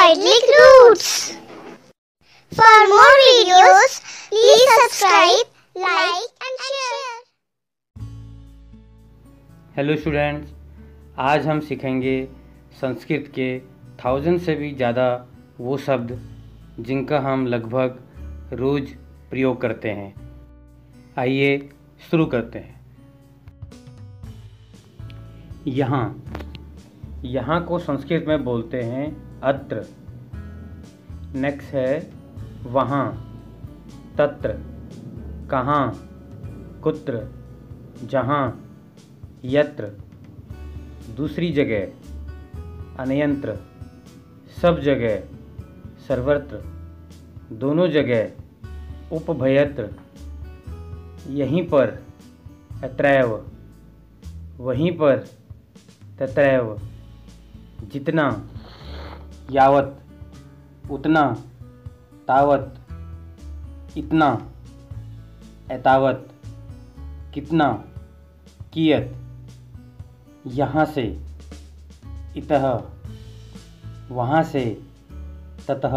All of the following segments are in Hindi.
Idyllic Roots. For more videos, please subscribe, like and share. Hello students, आज हम सीखेंगे संस्कृत के 1000 से भी ज़्यादा वो शब्द जिनका हम लगभग रोज़ प्रयोग करते हैं। आइए शुरू करते हैं। यहाँ को संस्कृत में बोलते हैं अत्र। नेक्स्ट है वहाँ, तत्र, कहाँ, कुत्र, जहाँ, यत्र, दूसरी जगह, अन्यत्र, सब जगह, सर्वत्र, दोनों जगह, उपभयत्र, यहीं पर, अत्रैव, वहीं पर, तत्रैव, जितना, यावत, उतना, तावत, इतना, एतावत, कितना, कियत, यहाँ से, इतः, वहाँ से, ततः,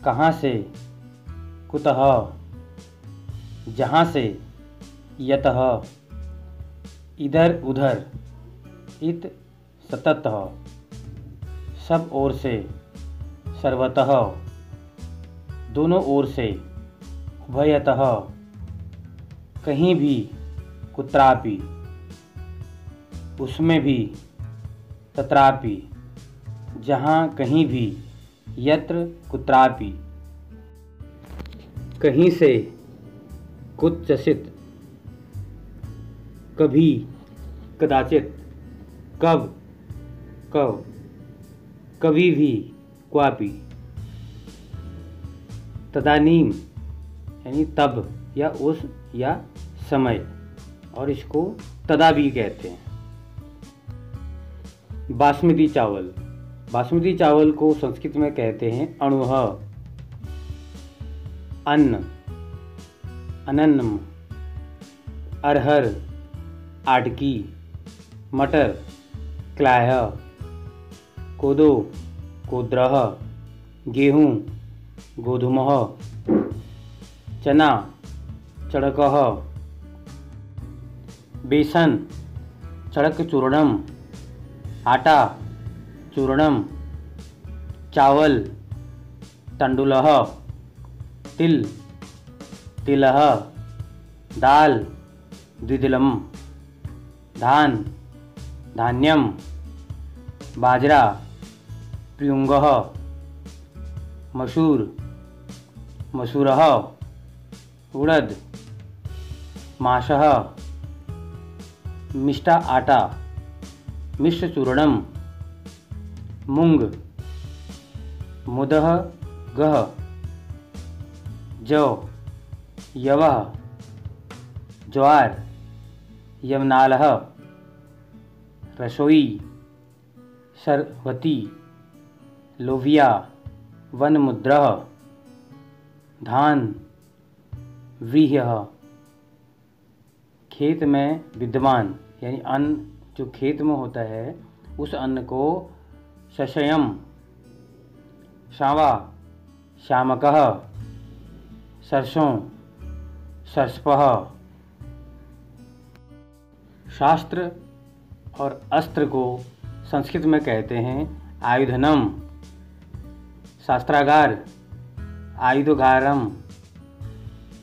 कहाँ से, कुतः, जहाँ से, यतः, इधर उधर, इत सततः, सब ओर से, सर्वतः, दोनों ओर से, उभयतः, कहीं भी, कुत्रापि, उसमें भी, तत्रापि, जहाँ कहीं भी, यत्र कुत्रापि, कहीं से, कुत्सित, कभी, कदाचित, कब, कब, कभी भी, क्वापि, तदानीम यानी तब या उस या समय, और इसको तदा भी कहते हैं। बासमती चावल। बासमती चावल को संस्कृत में कहते हैं अणुः, अन्न, अनन्नम, अरहर, आटकी, मटर, क्लायः, कोदो, कोद्रः, गेहूँ, गोधूमः, चना, चड़कः, बेसन, चड़कचूर्णम, आटा, चूर्णम, चावल, तंडुलः, तिल, तिलः, दाल, द्विदलम, धान, धान्यम, बाजरा, प्युंगः, मसूर, मसूरः, उड़द, माशः, मिष्टा आटा, मिश्रचूर्णम, मूंग, मुदः, गः, जौ, यवः, ज्वार, यवनालः, रसोई, सरवती, लोविया, वनमुद्रः, धान, व्रीह्यः, खेत में विद्यमान यानी अन्न जो खेत में होता है उस अन्न को शशयम, शावा, शामकः, सरसों, सर्षपः। शास्त्र और अस्त्र को संस्कृत में कहते हैं आयुधनम। शास्त्रागार, आयुधगारम,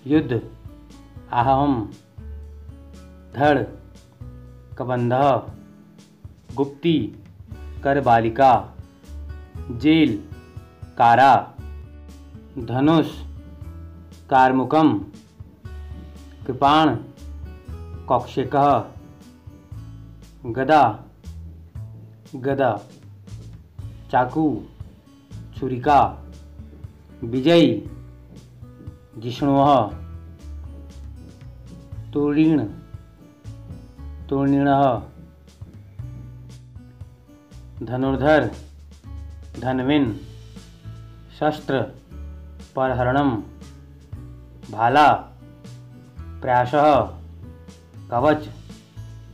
युद्ध, आहम, धड़, कबंधः, गुप्ती, करबालिका, जेल, कारा, धनुष, कार्मुकम, कृपाण, कौक्षिकः, गदा, गदा, चाकू, छुरिका, विजयी, जिष्णुः, तूरीण, तूर्णिणः, धनुर्धर, धन्विन, शस्त्र, परहरणम, भाला, प्रयासः, कवच,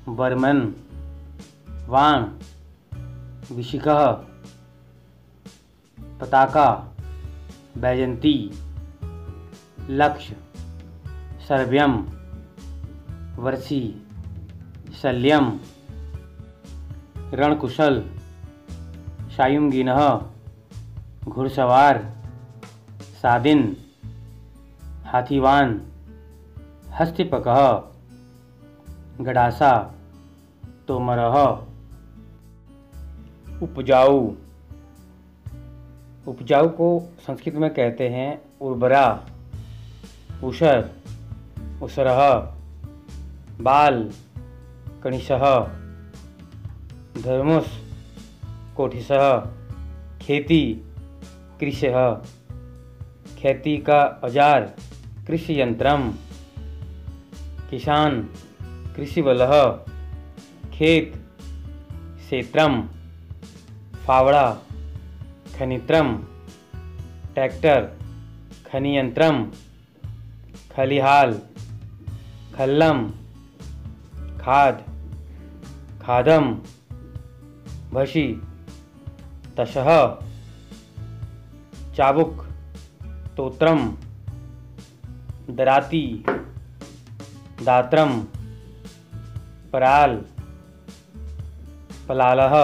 बर्मन, वाण, विशिखः, पताका, बैजंती, लक्ष्य, सर्व्यम, वर्षी, शल्यम, रणकुशल, शायुंगिनः, घुड़सवार, सादिन, हाथीवान, हस्तिपकः, गडासा, तोमरः। उपजाऊ। उपजाऊ को संस्कृत में कहते हैं उर्वरा, उषर, उसरः, बाल, कणिशः, धर्मुस, कोठिसः, खेती, कृषिः, खेती का औजार, कृषि यंत्रम, किसान, कृषि बलः, खेत, क्षेत्रम, फावड़ा, खनित्रम, ट्रैक्टर, खनियंत्रम, खलिहाल, खल्लम, खाद, खादम, भशी, तशः, चाबुक, तोत्रम, दराती, दात्रम, पराल, पलालह,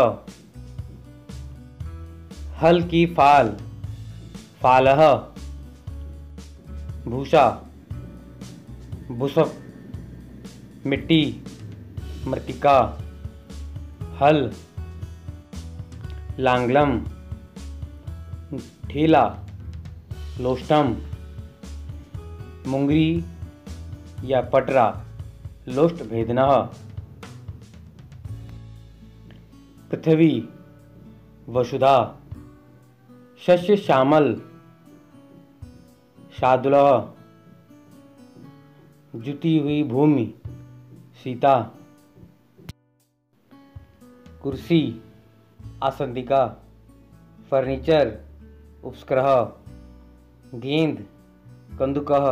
हल की फाल, फालह, भूसा, भूसक, मिट्टी, मृतिका, हल, लांगलम, ठेला, लोष्टम, मुंगरी या पटरा, लोष्ट भेदनः, पृथ्वी, वसुधा, शस्य श्यामल, शार्दूलः, जुती हुई भूमि, सीता, कुर्सी, आसंदिका, फर्नीचर, उपस्क्रह, गेंद, कंदुकः,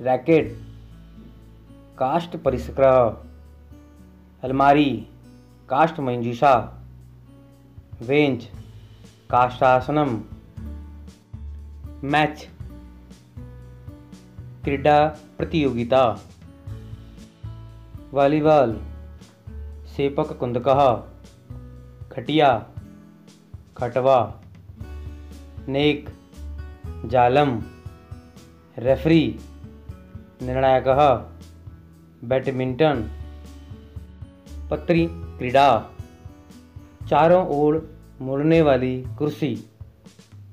रैकेट, काष्ठ परिष्क्रह, अलमारी, काष्ठ मंजूषा, बेंच, काष्ठासनम, मैच, क्रीडा प्रतियोगिता, वॉलीबॉल, सेपक कुंदकः, खटिया, खटवा, नेक, जालम, रेफरी, निर्णायकः, बैडमिंटन, पत्री क्रीड़ा, चारों ओर मुड़ने वाली कुर्सी,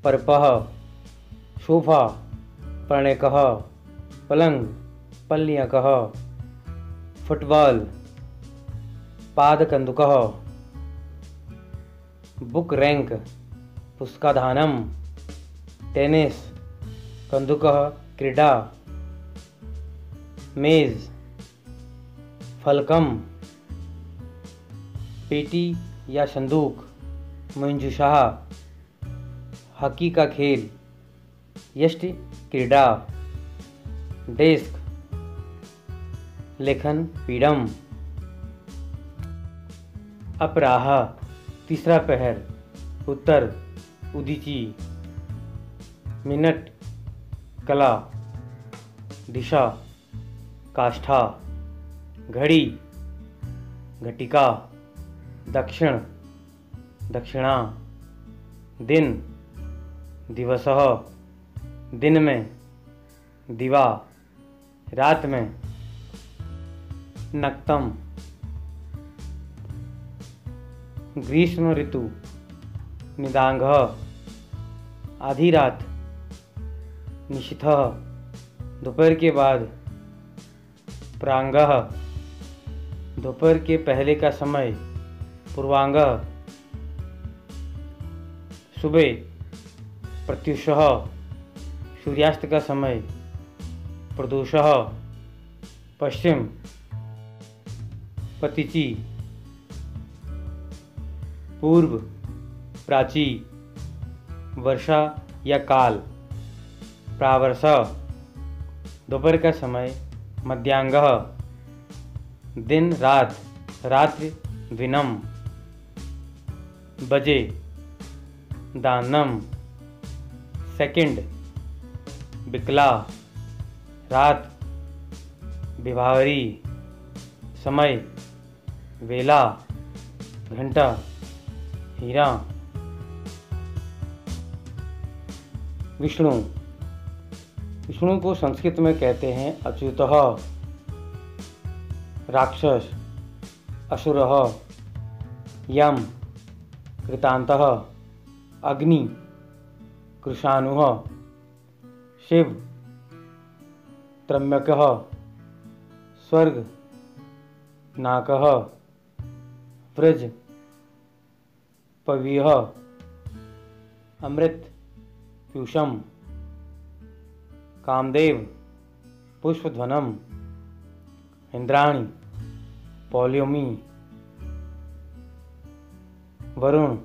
परपः, सोफा, पर्णकः, पलंग, पल्यकः, फुटबॉल, पादकंदुकः, बुक रैंक, पुष्काधानम, टेनिस, कंदुकः क्रीड़ा, मेज, फलकम, पेटी या संदूक, मंजूषा, हॉकी का खेल, यष्टि क्रीड़ा, डेस्क, लेखन पीढ़म, अपराह, तीसरा पहर, उत्तर, उदीची, मिनट, कला, दिशा, काष्ठा, घड़ी, घटिका, दक्षिण, दक्षिणा, दिन, दिवसः, दिन में, दिवा, रात में, नक्तम, ग्रीष्म ऋतु, निदांगः, आधी रात, निशिथः, दोपहर के बाद, प्रांगः, दोपहर के पहले का समय, पूर्वांगः, सुबह, प्रत्युषः, सूर्यास्त का समय, प्रदोषः, पश्चिम, पतिची, पूर्व, प्राची, वर्षा या काल, प्रावर्षः, दोपहर का समय, मध्यांगः, दिन रात, रात्रि दिनम, बजे, दानम, सेकंड, बिकला, रात, विभावरी, समय, वेला, घंटा, हीरा। विष्णु, विष्णु को संस्कृत में कहते हैं अच्युतः, राक्षस, असुरः, यम, कृतान्तः, अग्नि, कृशानुः, शिव, त्र्यम्बकः, स्वर्ग, नाकः, व्रज, पवीह, अमृत, पीयूषम, कामदेव, पुष्पध्वनम, इंद्राणी, पौल्योमी, वरुण,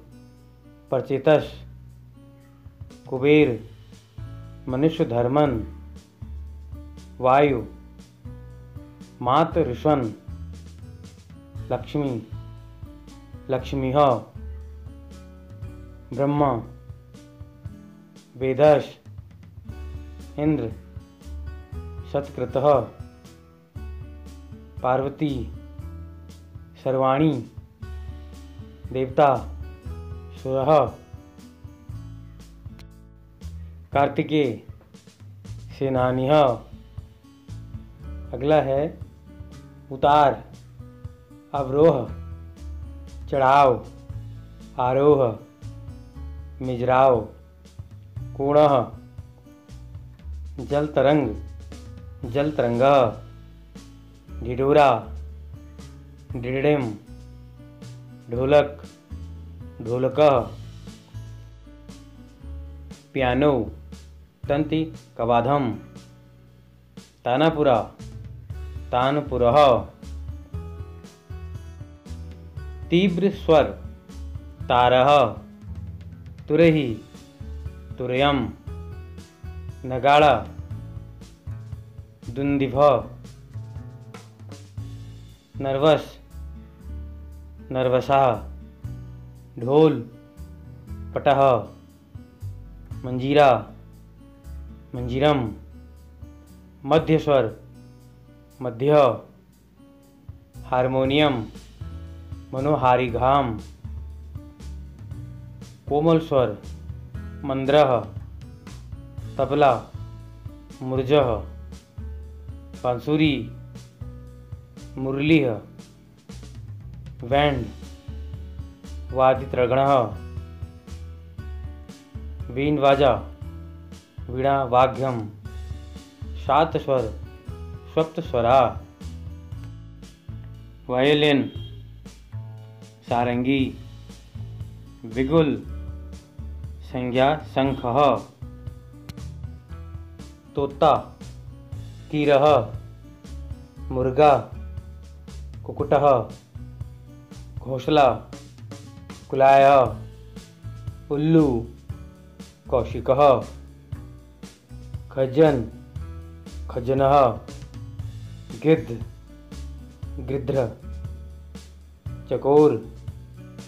प्रचेतस, कुबेर, मनुष्य धर्मन, वायु, मात ऋषन, लक्ष्मी, लक्ष्मीः, ब्रह्मा, वेदश, इंद्र, शतक्रतः, पार्वती, सर्वाणी, देवता, सूरः, कार्तिकेय, सेनानिः। अगला है उतार, अवरोह, चढ़ाव, आरोह, मिजराव, कोणः, जल तरंग, जल तरंगः, ढिढोरा, डिडिम, ढोलक, ढोलकः, पियानो, तंति कवाधम, तानापुरा, तानपुरः, तीव्र स्वर, तारः, तुरही, तुरयम, नगाड़ा, दुंदिभः, नर्वस, नर्वसः, ढोल, पटः, मंजीरा, मंजीरम, मध्य स्वर, मध्य, हारमोनियम, मनोहारिघाम, कोमल स्वर, मंद्रः, तबला, मूर्जः, बांसुरी, मुरलीः, बैंड, वादित्रगणः, वीण वाजा, वीणा वाग्यम, सात स्वर, सप्त स्वरा, वायलिन, सारंगी, विगुल, संज्ञा शंखः, तोता, कीरः, मुर्गा, कुक्कुटः, घोंसला, कुलायः, उल्लू, कौशिकः, खजन, खजनः, गिद्ध, गृध्र, चकोर,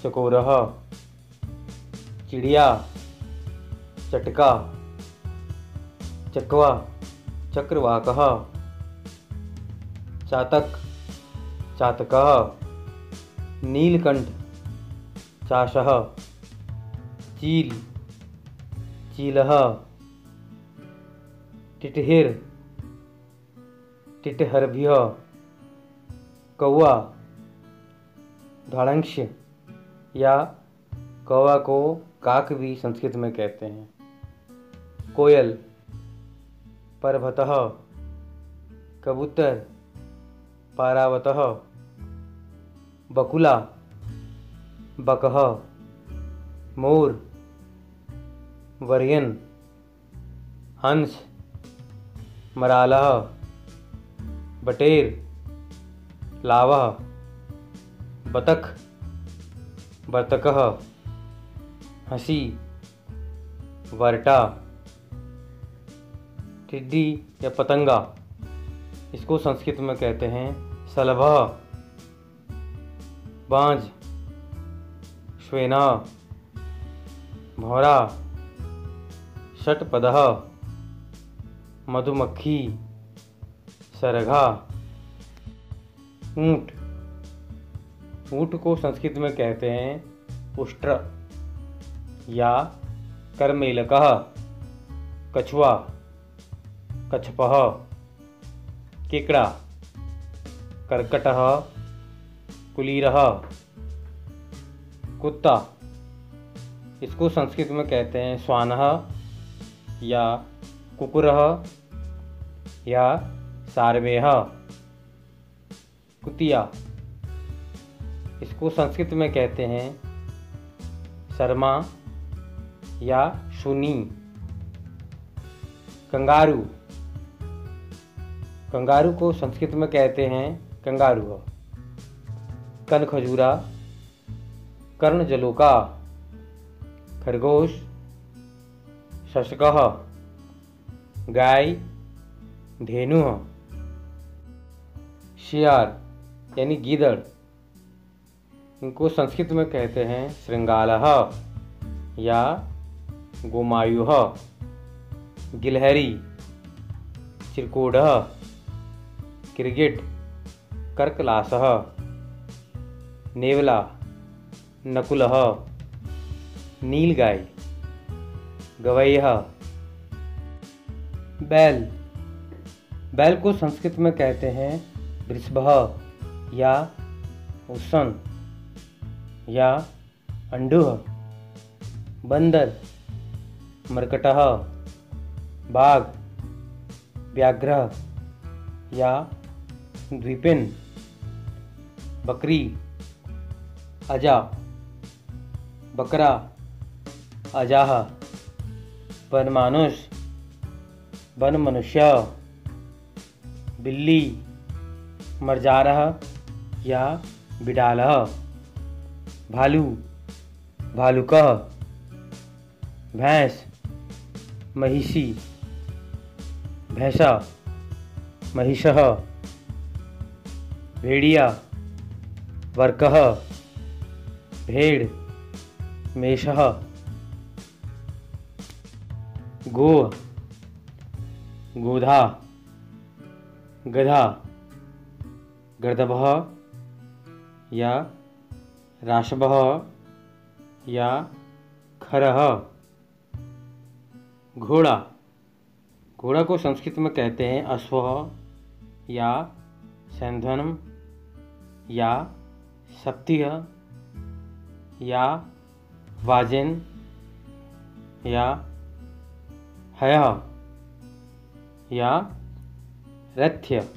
चकोरः, चिड़िया, चटका, चकवा, चक्रवाकः, चातक, चातकः, नीलकंठ, चाषः, चील, चीलः, टिटहिर, टिटहरभिः, कौवा, धाड़ंक्ष या कौवा को काक भी संस्कृत में कहते हैं। कोयल, पर्वतः, कबूतर, पारावतः, बकुला, बकः, मोर, वर्यन, हंस, मरालः, बटेर, लावः, बतख, बतकः, हंसी, वर्टा, टिड्डी या पतंगा, इसको संस्कृत में कहते हैं शलभः, बांझ, श्वेना, भौरा, षट्पदः, मधुमक्खी, सरघा। ऊँट, ऊँट को संस्कृत में कहते हैं उष्ट्र या करमेलकः। कछुआ, कछपः। केकड़ा, कर्कटः, कुलीरः। कुत्ता, इसको संस्कृत में कहते हैं श्वानः या कुकुरः या सारवेः। कुतिया, इसको संस्कृत में कहते हैं शर्मा या शूनी। कंगारू, कंगारू को संस्कृत में कहते हैं कंगारू। कनखजूरा, कर्णजलोका। खरगोश, शशकः। गाय, धेनु। शियार यानी गीदड़, इनको संस्कृत में कहते हैं श्रृंगालः या गोमायुः। गिलहरी, चिरकोडः। क्रिकेट, कर्कलासः। नेवला, नकुलः। नीलगाय, गवैयः। बैल, बैल को संस्कृत में कहते हैं वृषभः या उसन या अंडुः। बंदर, मरकटः। बाघ, व्याघ्र या द्विपिन। बकरी, अजा। बकरा, अजाह। वनमानुष, वन मनुष्य। बिल्ली, मरजारः या बिडालः। भालू, भालुकः। भैंस, महिषी। भैंसा, महिषः। भेड़िया, वर्कः। भेड़, मेषः। गो, गोधा। गधा, गर्दभः या राशभः या खरः। घोड़ा, घोड़ा को संस्कृत में कहते हैं अश्वः या सैन्ध्वनम या सप्तिह या वाजेन या हयः या रथ्य।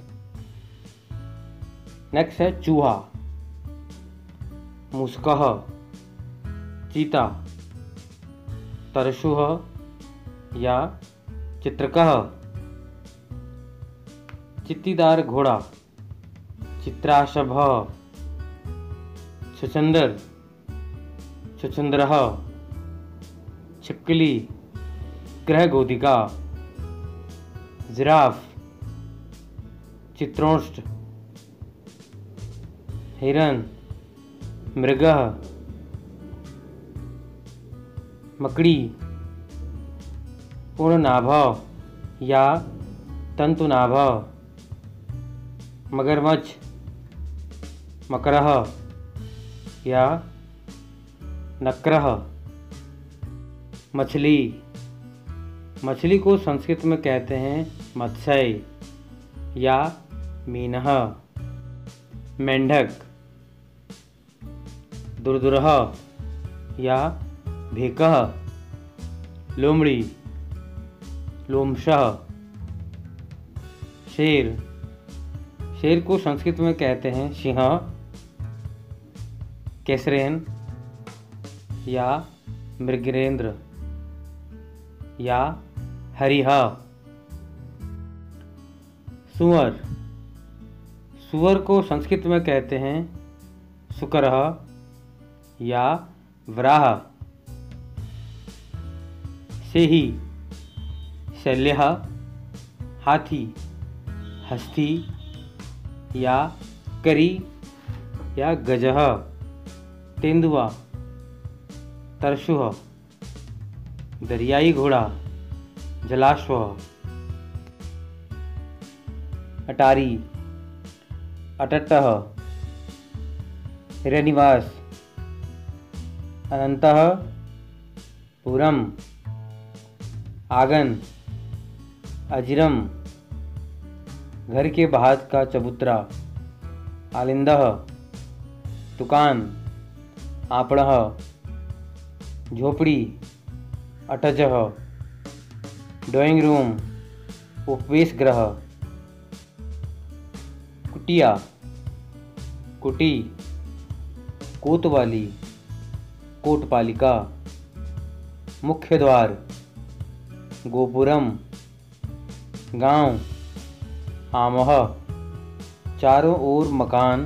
नेक्स्ट है चूहा, मुस्कः। चीता, तरशुः या चित्रकः। चित्तीदार घोड़ा, चित्राशभः। छुछंदर, छुछंदरः। छिपकली, ग्रहगोधिका। जिराफ, चित्रोष्ट। हिरन, मृगः। मकड़ी, पूर्णनाभ या तंतुनाभ। मगरमच्छ, मकरः या नक्रः। मछली, मछली को संस्कृत में कहते हैं मत्स्य या मीनः। मेंढक, दुरदुरः या भेकः। लोमड़ी, लोमशः। शेर, शेर को संस्कृत में कहते हैं सिंह, केसरेन या मृगेंद्र या हरिह। सुअर, सुअर को संस्कृत में कहते हैं सुकरः या वराह। सेही, शल्यः। हाथी, हस्ती या करी या गजः। तेंदुआ, तरशुः। दरियाई घोड़ा, जलाश्व, अटारी, अटट्टः, हिरनिवास, अनंतः, पुरम, आंगन, अजिरम, घर के बाहर का चबूतरा, आलिंदः, दुकान, आपणः, झोपड़ी, अटजः, ड्राइंग रूम, उपवेश गृह, कुटिया, कुटी, कोतवाली, कोटपालिका, मुख्य द्वार, गोपुरम, गांव, आमह, चारों ओर मकान,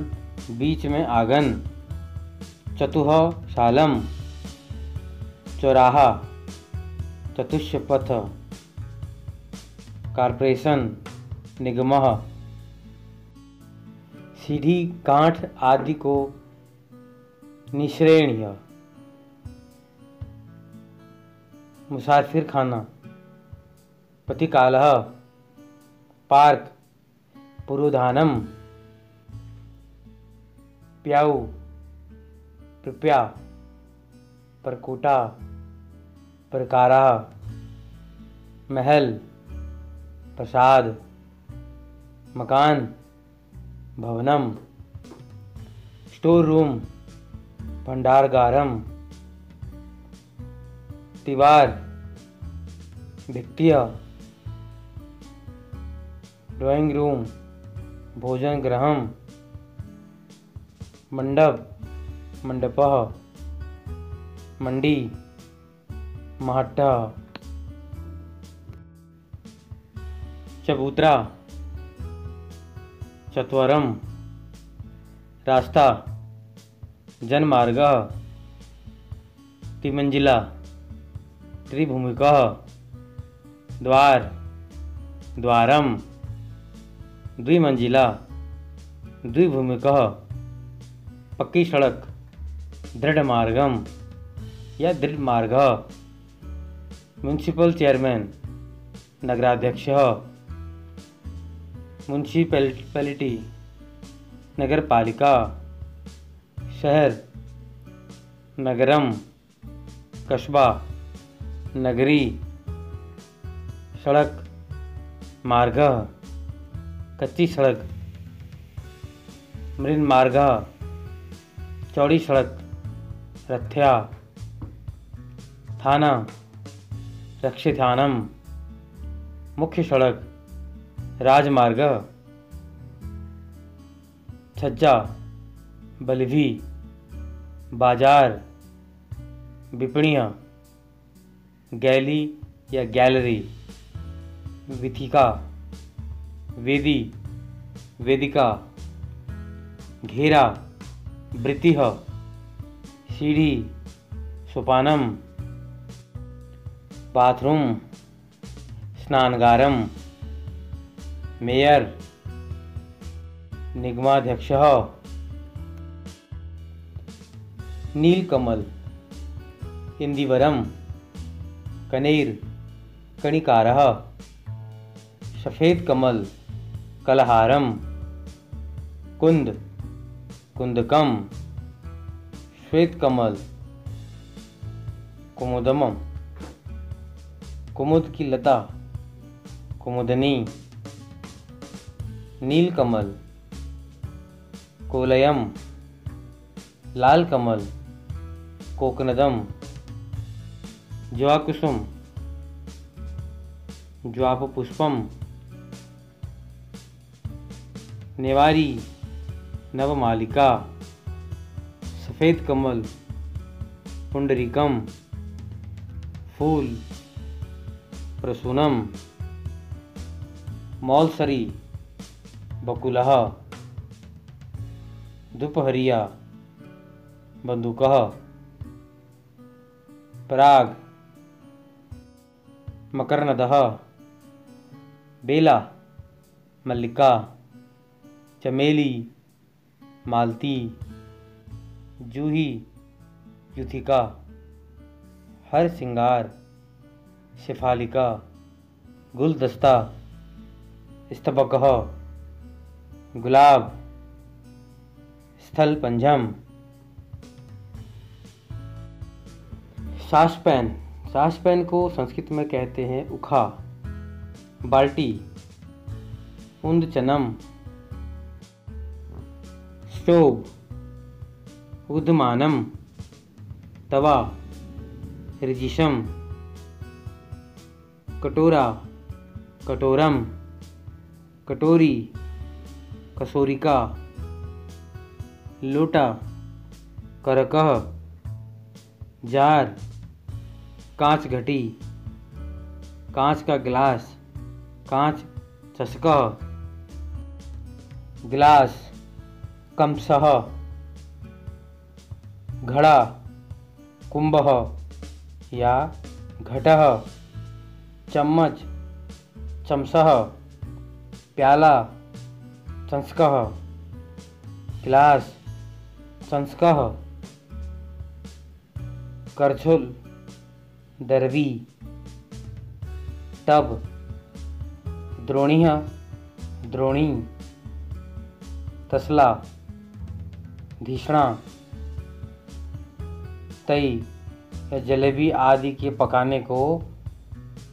बीच में आंगन, चतुः शालम, चौराहा, चतुष्पथ, कारपोरेशन, निगमः, सीढ़ी, काठ आदि को निश्रेणीय, मुसाफिर खाना, पथिकालः, पार्क, पुरोधानम, प्याऊ, कृपया, परकोटा, प्रकारा, महल, प्रसाद, मकान, भवनम, स्टोर रूम, भंडारगारम, दीवार, भित्तिया, ड्राइंग रूम, भोजन गृहम, मंडप, मंडपः, मंडी, महट्टा, चबूतरा, चत्वरम, रास्ता, जनमार्ग, त्रिमंजिला, त्रिभूमिकः, द्वार, द्वारम, द्विमंजिला, द्विभूमिकः, पक्की सड़क, दृढ़ मार्गम या दृढ़ मार्ग, म्यूनिसिपल चेयरमैन, नगराध्यक्ष, म्यूनिसिपैलिटी, नगर पालिका, शहर, नगरम, कस्बा, नगरी, सड़क, मार्ग, कच्ची सड़क, मृन मार्ग, चौड़ी सड़क, रथ्या, थाना, रक्षिथानम, मुख्य सड़क, राजमार्ग, छज्जा, बलभी, बाजार, विपणियाँ, गैली या गैलरी, विथिका, वेदी, वेदिका, घेरा, वृत्तिः, सीढ़ी, सोपानम, बाथरूम, स्नानगारम, मेयर, निगमाध्यक्षः, नीलकमल, इंदिवरम, कनेर, कणिकारः, सफेद कमल, कलहारम, कुंद, कुंदकम, श्वेत कमल, कुमुदमम, कुमुद की लता, कुमुदनी, नीलकमल, कोलयम, लाल कमल, कोकनदम, ज्वाकुसुम, ज्वापपुष्पम, नेवारी, नवमालिका, सफ़ेद कमल, पुंडरीकम, फूल, प्रसूनम, मौलसरी, बकुलः, दुपहरिया, बंदूकः, पराग, मकरनदः, बेला, मल्लिका, चमेली, मालती, जूही, युथिका, हर सिंगार, शेफालिका, गुलदस्ता, स्तबकः, गुलाब, स्थलपंजम। सासपैन, सासपैन को संस्कृत में कहते हैं उखा। बाल्टी, उंदचनम। स्टोव, उद्मानम। तवा, रिजिशम। कटोरा, कटोरम। कटोरी, कसोरिका। लोटा, करकह। जार, कांच घटी। कांच का गिलास, कांच चषकः। गिलास, कमसः। घड़ा, कुंभः या घटः। चम्मच, चमसः। प्याला, चंस्कः। गिलास, चंस्कः। करछुल, दरवी। टब, द्रोणिः, द्रोणी। तसला, धिषणा। तई या जलेबी आदि के पकाने को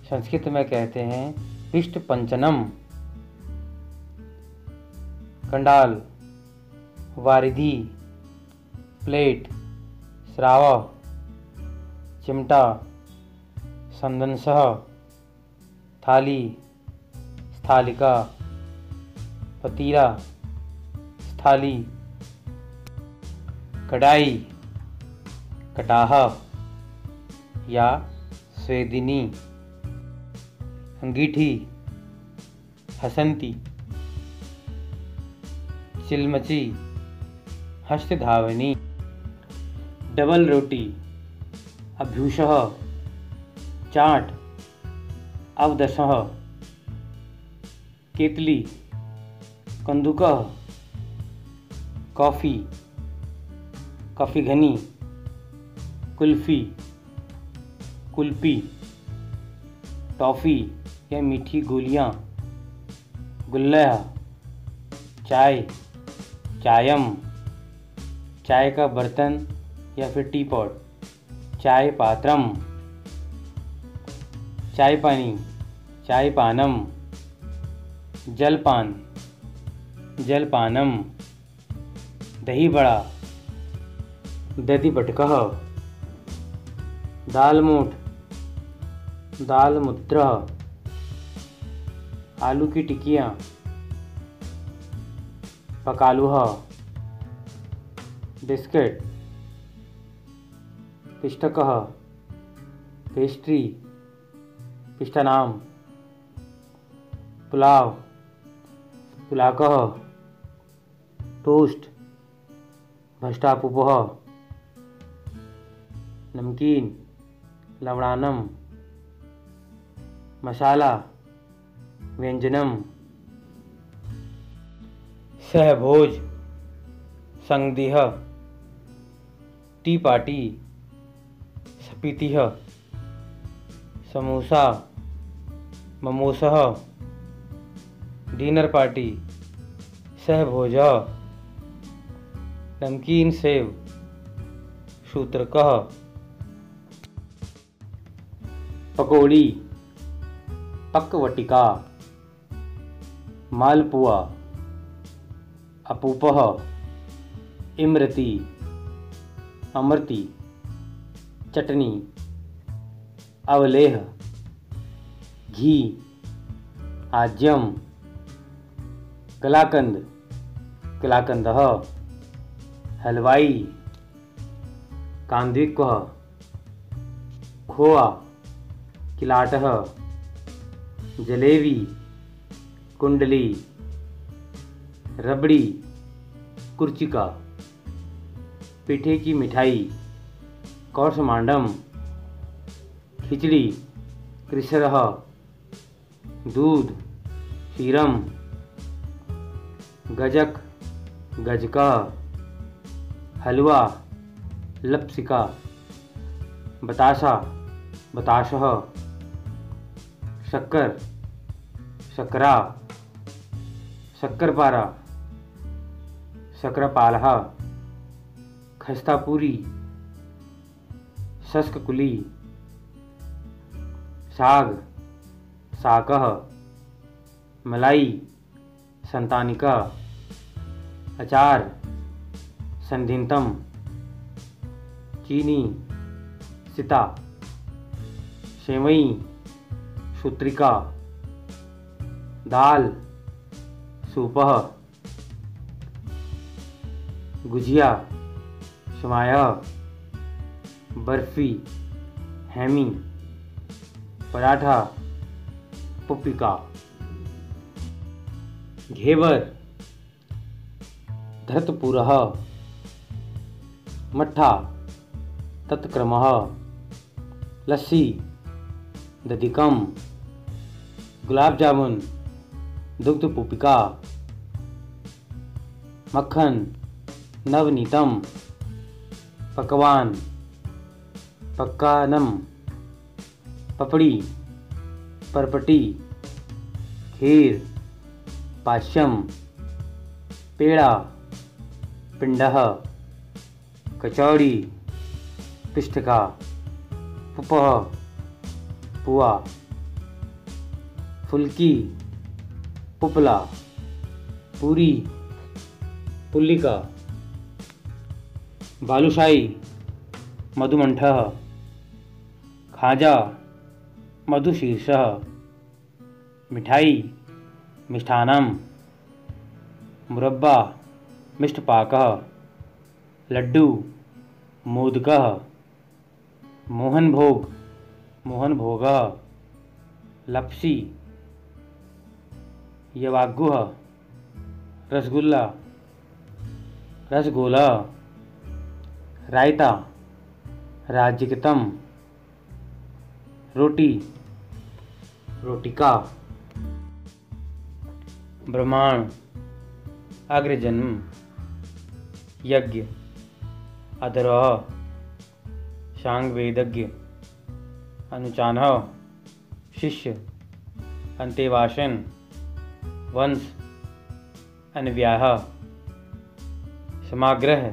संस्कृत में कहते हैं पिष्ट पंचनम। कंडाल, वारिधि। प्लेट, स्राव। चिमटा, संदंशः। थाली, स्थालिका। पतीला, स्थाली। कढ़ाई, कटाह या स्वेदिनी। अंगीठी, हसंती। चिलमची, हस्तधावनी। डबल रोटी, अभ्यूषः। चाट, अवदशः। केतली, कंदुकः। कॉफ़ी, कॉफ़ी घनी। कुल्फ़ी, कुल्फ़ी। टॉफ़ी या मीठी गोलियाँ। गुल्लह, चाय, चायम। चाय का बर्तन या फिर टी पॉट, चाय पात्रम। चाय पानी, चाय पानम। जलपान, जलपानम। दही बड़ा, दधि बटकः। दालमोठ, दाल मुद्रा। आलू की टिकियाँ, पकालूहा। बिस्किट, पिष्टकः। पेस्ट्री, पिष्टानाम। पुलाव, पुलाकः। टोस्ट, भष्टापुपः। नमकीन, लवणानम। मसाला, व्यंजनम। सहभोज, संगदिह। टी पार्टी, सपीतिह। समोसा, ममोसः। डिनर पार्टी, सहभोजः। नमकीन सेव, शूत्रकः। पकौड़ी, पक्वटिका। मालपुआ, अपूपः। इमरती, अमृति। चटनी, अवलेह। घी, आज्यम। कलाकंद, कलाकंदः। हलवाई, कांदिक्वः। खोआ, किलाटः। जलेबी, कुंडली। रबड़ी, कुर्चिका। पीठे की मिठाई, कौशमांडम। खिचड़ी, कृशरः। दूध, क्षीरम। गजक, गजका। हलवा, लपसिका। बताशा, बताशः। शक्कर, शकरा, शक्करपारा, शक्रपालः, खस्तापूरी, शस्ककुली, साग, साकः, मलाई, संतानिका, अचार, संधिंतम, चीनी, सिता, सेवई, सूत्रिका, दाल, सूपः, गुजिया, शमाया, बर्फी, हैमी, पराठा, पुप्पिका, घेवर, धृतपुरः, मट्ठा, तत्क्रमः, लस्सी, दधिकम, गुलाब जामुन, दुग्ध पुपिका, मक्खन, नवनीतम, पकवान, पक्कानम, पपड़ी, परपटी, खीर, पाश्यम, पेड़ा, पिंडः, कचौड़ी, पिष्ठका, पुपः, पुआ, फुल्की, पुपला, पूरी, पुल्लिका, बालूशाही, मधुमंठः, खाजा, मधुशीर्षः, मिठाई, मिष्ठान्नम, मुरब्बा, मिष्टपाकः, लड्डू, मोदकः, मोहनभोग, मोहनभोगः, लपसी, यवागुः, रसगुल्ला, रसगोला, रायता, राज्यकतम, रोटी, रोटिका, ब्रह्मांड, अग्रजन्म, यज्ञ, अधरः, सांगवेदज्ञ, अनुचानः, शिष्य, अंतेवासन, वंश, अन्व्याह, समाग्रह,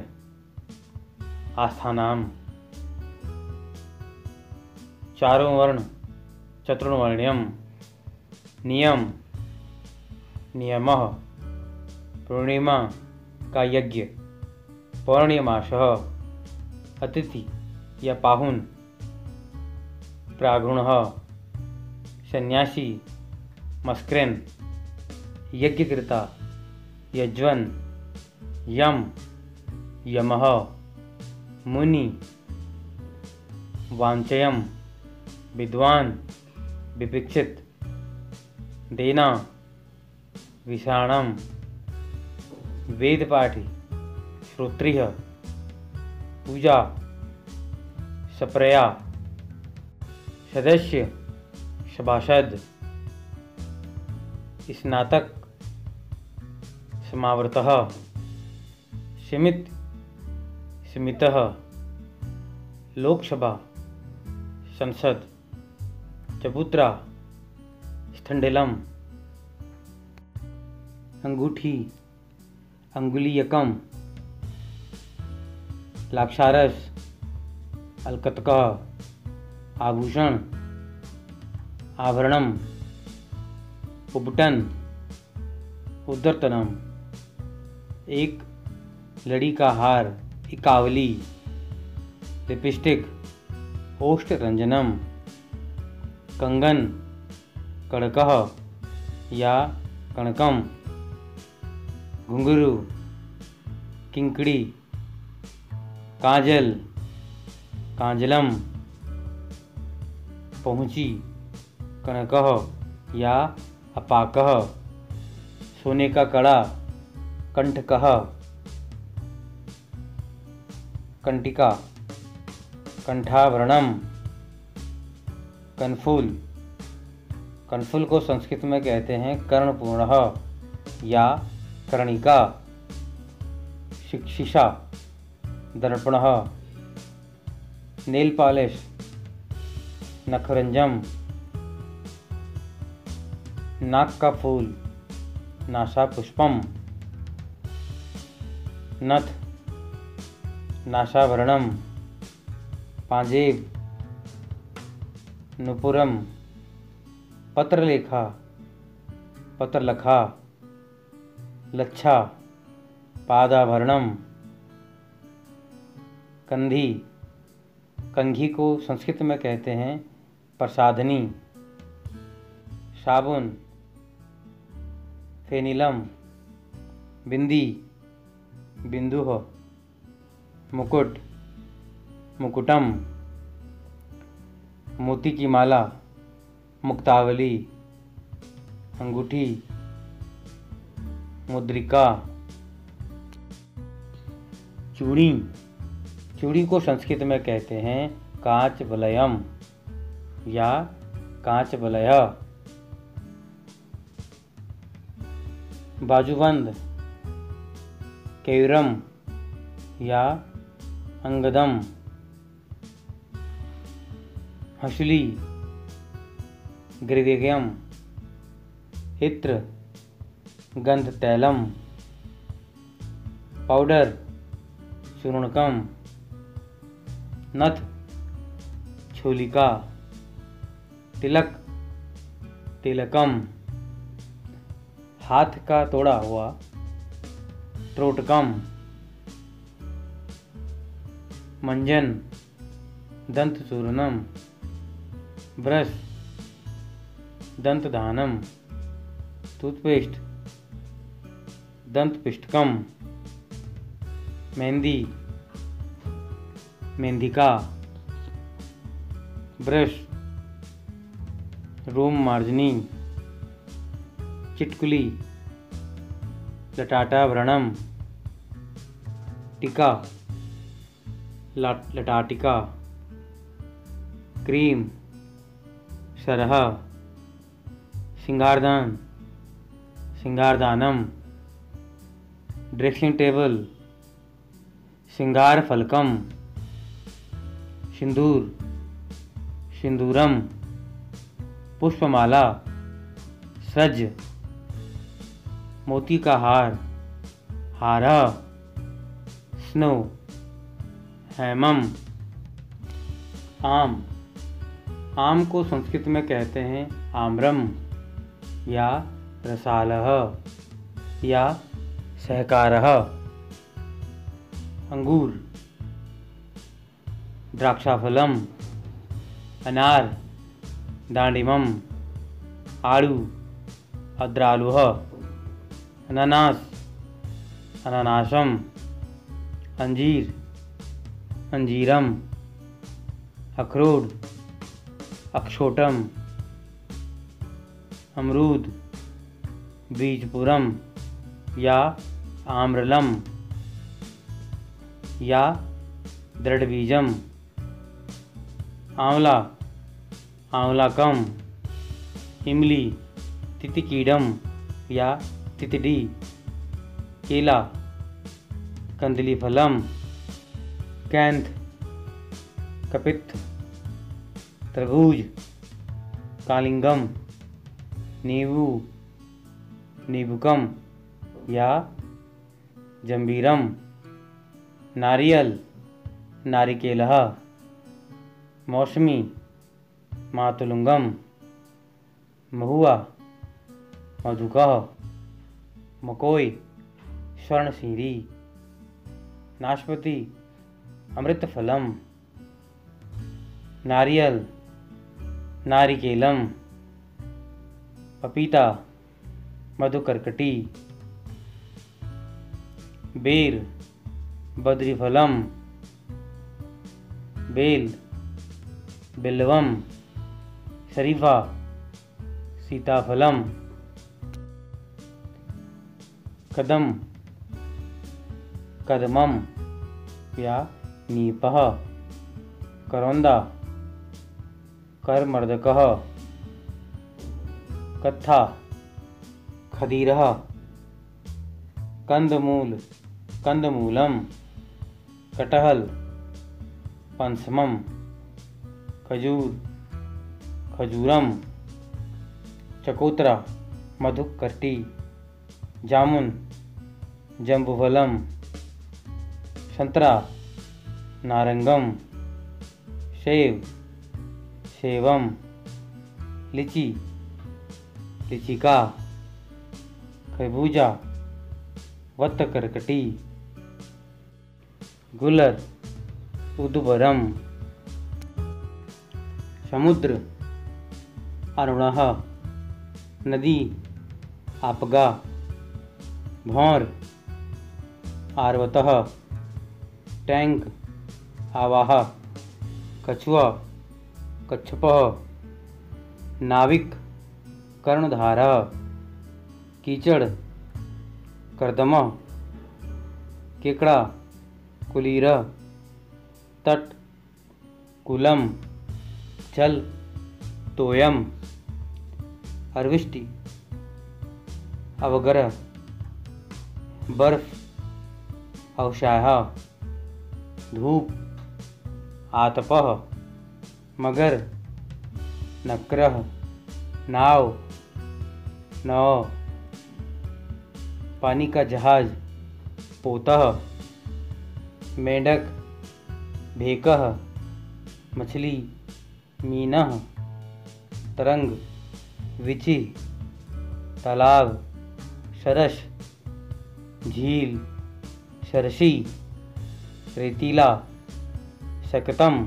आस्थानाम, चारों वर्ण, चतुर्वर्ण्यम, नियम, नियमः, पूर्णिमा का यज्ञ, पौर्णिमासः, अतिथि या पाहुन, प्रागुणः, सन्यासी, मस्कृन, यज्ञकृता, यज्वन, यम, यमः, मुनि, वांचयम, विद्वान, विपिक्षित, देना, विषाणम, वेदपाठी, श्रोत्रिय, पूजा, सप्रया, सदस्य, सभासद, स्नातक, समावर्तः, सीमित, सीमितः, लोकसभा, संसद, चबूतरा, स्थंडिलम, अंगूठी, अंगुलीयकम, लाक्षारस, अलकतका, आभूषण, आभरणम, उबटन, उदरतनम, एक लड़ी का हार, इकावली, लिपस्टिक, ओष्ठ रंजनम, कंगन, कणकः या कणकम, घुंघरू, किंकड़ी, काजल, कांजलम, पहुँची, कणकः या अपाकः, सोने का कड़ा, कंठकः, कंटिका, कंठाभरणम, कनफूल, कनफूल को संस्कृत में कहते हैं कर्णपूर्णः या कर्णिका, शिक्षिषा, दर्पणः, नेल पॉलिश, नखरंजम, नाक का फूल, नासापुष्पम। नथ, नासाभरणम। पांजेब, नुपुरम। पत्रलेखा, पत्रलखा। लच्छा, पादाभरणम। कंधी, कंघी को संस्कृत में कहते हैं प्रसाधनी। साबुन, फेनिलम। बिंदी, बिंदुः। मुकुट, मुकुटम। मोती की माला, मुक्तावली। अंगूठी, मुद्रिका। चूड़ी, चूड़ी को संस्कृत में कहते हैं कांच वलयम या कांच वलय। बाजूबंद, केयूरम या अंगदम। हंसली, ग्रीवेगयम। इत्र, गंध तैलम। पाउडर, चूर्णकम। नथ, छूलिका। तिलक, तिलकम। हाथ का तोड़ा हुआ, त्रोटकम। मंजन, दंत चूर्णम। ब्रश, दंत धानम। टूथपेस्ट, दंत पिष्टकम। मेहंदी, मेहंदिका। ब्रश, रोम मार्जनी। चिटकुली, लटाटाभरणम। टिका, लटाटिका। क्रीम, सरह। सिंगारदान, सिंगारदानम। ड्रेसिंग टेबल, सिंगार फलकम। सिंदूर, सिंदूरम। पुष्पमाला, सज। मोती का हार, हारा। स्नो, हेमम। आम, आम को संस्कृत में कहते हैं आम्रम या रसालः या सहकारः। अंगूर, द्राक्षाफलम। अनार, दांडिमम। आड़ू, अद्रालुः। अनानास, अनानासम। अंजीर, अंजीरम। अखरोट, अक्षोटम। अमरूद, बीजपुरम या आम्रलम या दृढ़बीजम। आंवला, आंवलाकम। इमली, तितिकीडम या तितडी। केला, कंदलीफलम। कैंथ, कपित्थ। तरबूज, कालिंगम। नींबू, नींबूकम या जंबीरम। नारियल, नारिकेलः। मौसमी, मातुलुंगम। महुआ, मधुकः। मकोई, स्वर्णशीरी। नाशपाती, अमृतफलम। नारियल, नारिकेलम। पपीता, मधुकर्कटी। बेर, बद्रीफलम। बेल, बिल्वम। शरीफा, सीताफलम। कदम, कदमम या नीपः। करौंदा, करमर्दकः। कत्था, खदीरः। कंदमूल, कंदमूलम। कटहल, पंचमम। खजूर, खजूरम। चकोतरा, मधुकर्टी, जामुन, जम्बूफलम, संतरा, नारंगम, सेब, सेवम, लीची, लीचिका, खरबूजा, वत्तकर्कटी, गुलर, उदुबरम, समुद्र, अरुणः, नदी, आपगा, भौर, आर्वतः, टैंक, आवाह, कछुआ, कच्छपः, नाविक, कर्णधारः, कीचड़, कर्दमः, केकड़ा, कुलीरः, तट, कुलम, जल, तोयम, अर्विष्टि, अवग्रह, बर्फ, अवशाह, धूप, आतपः, मगर, नक्रह, नाव, नाव, पानी का जहाज, पोतः, मेंढक, भेकह, मछली, मीनह, तरंग, विचि, तालाब, सरस, झील, सरसी, रेतीला, सकतम,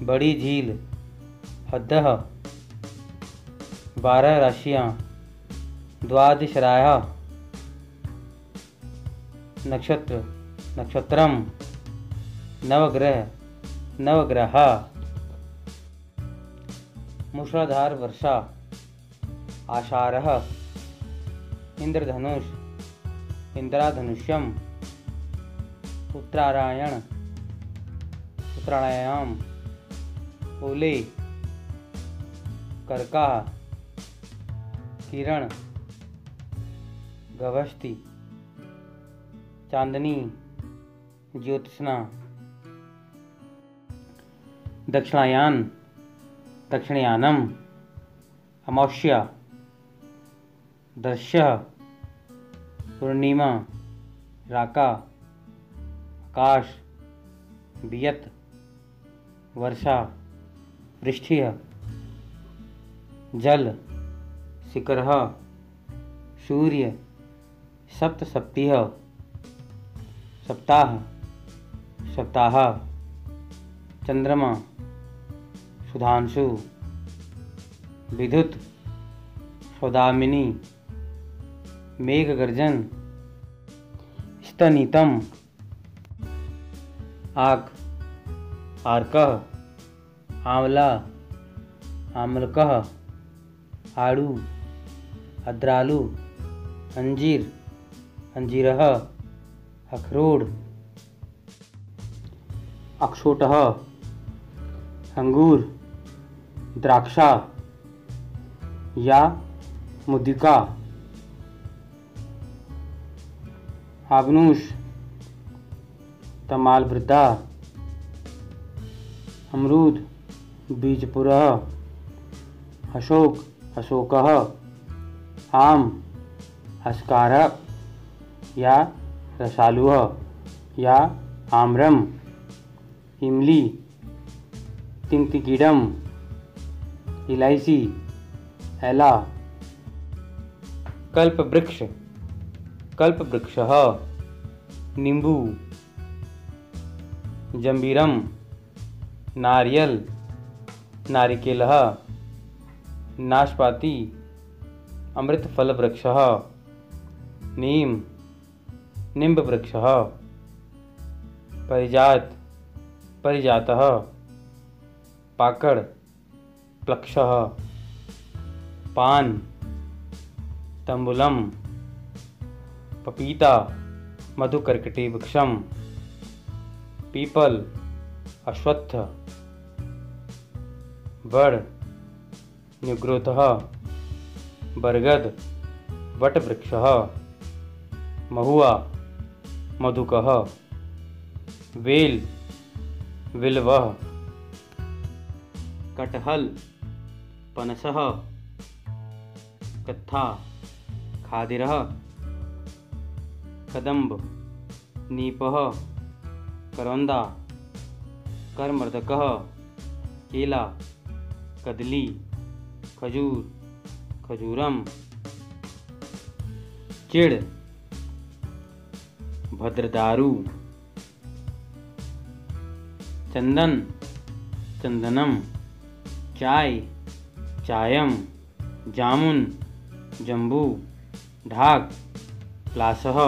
बड़ी झील, हद्दह, 12 राशियाँ, द्वादशरायः, नक्षत्र, नक्षत्रम, नवग्रह, नवग्रह, मूसलाधार वर्षा, आषाढ़ः, इंद्रधनुष, इंद्राधनुष्यम, उत्तरायण, उत्तरायणाम, ओले, करकाह, किरण, गवस्ती, चांदनी, ज्योत्सना, दक्षिणायन, दक्षिणयानम, अमावस्या, दर्श्य, पूर्णिमा, राका, आकाश, वियत, वर्षा, वृष्टिः, जल, शिखरः, सूर्य, सप्तसप्तिः, सप्ताह, सप्ताह, चंद्रमा, सुधांशु, विद्युत, सौदामिनी, मेघ गर्जन, स्तनितम, आक, आर्कः, आंवला, आमलकः, आड़ू, अद्रालु, अंजीर, अंजीरः, अखरोट, अक्षोटः, अंगूर, द्राक्षा या मुदिका, आबनूस, तमालवृद्धा, अमरूद, बीजपुरः, अशोक, अशोकः, आम, अस्कारक या रसालुः या आम्रम, इमली, तिंतिकीडम, इलायची, एला, कल्पवृक्ष, कल्पवृक्षः, नींबू, जंबीरम, नारियल, नारिकेलः, नाशपाती, अमृतफलवृक्षः, नीम, निम्बवृक्षः, परिजात, परिजातः, पाकड़, प्लक्षः, पान, तंबुलम, पपीता, मधुकर्कटी वृक्षम, पीपल, अश्वत्थ, बड़, निग्रोधः, बरगद, वटवृक्षः, महुआ, मधुकः, वेल, विल्वः, कटहल, पनसः, कत्था खादिरः कदम्ब नीपः करौंदा करमर्दकः केला कदली खजूर खजूरम चिड़ भद्रदारू चंदन चंदनम चाय चायम जामुन जम्बू ढाक प्लासः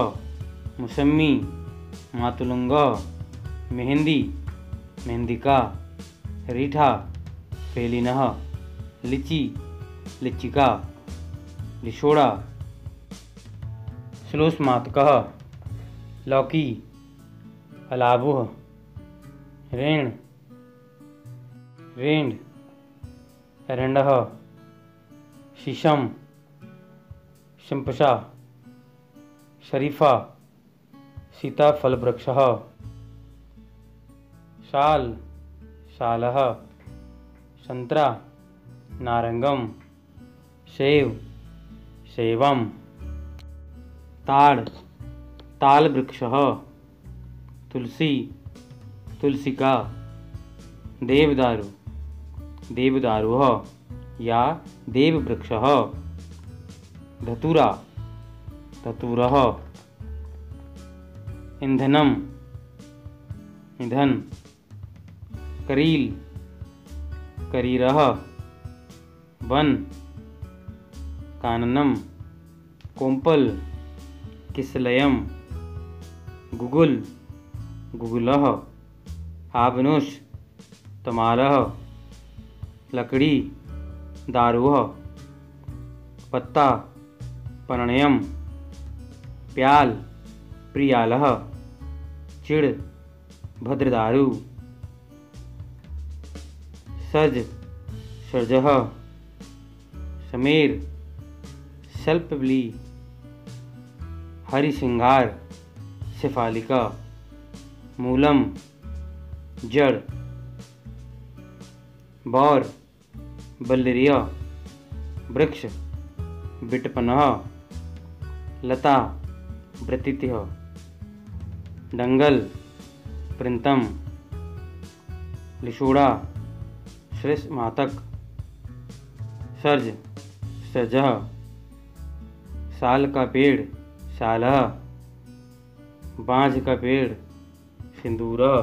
मुसम्मी मातुलुंग मेहंदी मेहंदिका रीठा फेलिनः लिची लिच्चिका लिशोड़ा श्लोष्मातकः लौकी अलाबुः रेण रेंड एरंडः शीशम शिंपशा शरीफा सीताफलवृक्षः शाल शालः संतरा नारंगम सेव सेवम ताड़ तालवृक्षः तुलसी तुलसिका देवदारू देवदारुः या देववृक्षः धतूरा धतूरः ईंधनम ईंधन करील करीरः वन काननम कोम्पल किसलयम गुगुल गुगुलः आबनुष तमालः लकड़ी दारुः पत्ता परणयम प्याल प्रियालः चिड़ भद्रदारू सज सर्जः समेर सल्पबली हरिसिंगार शेफालिका मूलम जड़ बौर बल्लरिया वृक्ष बिटपनः लता वृतिथ्य डंगल प्रिंतम लिशोड़ा श्रेष्ठमातक सर्ज सर्जः साल का पेड़ सालः बांझ का पेड़ सिंदूरः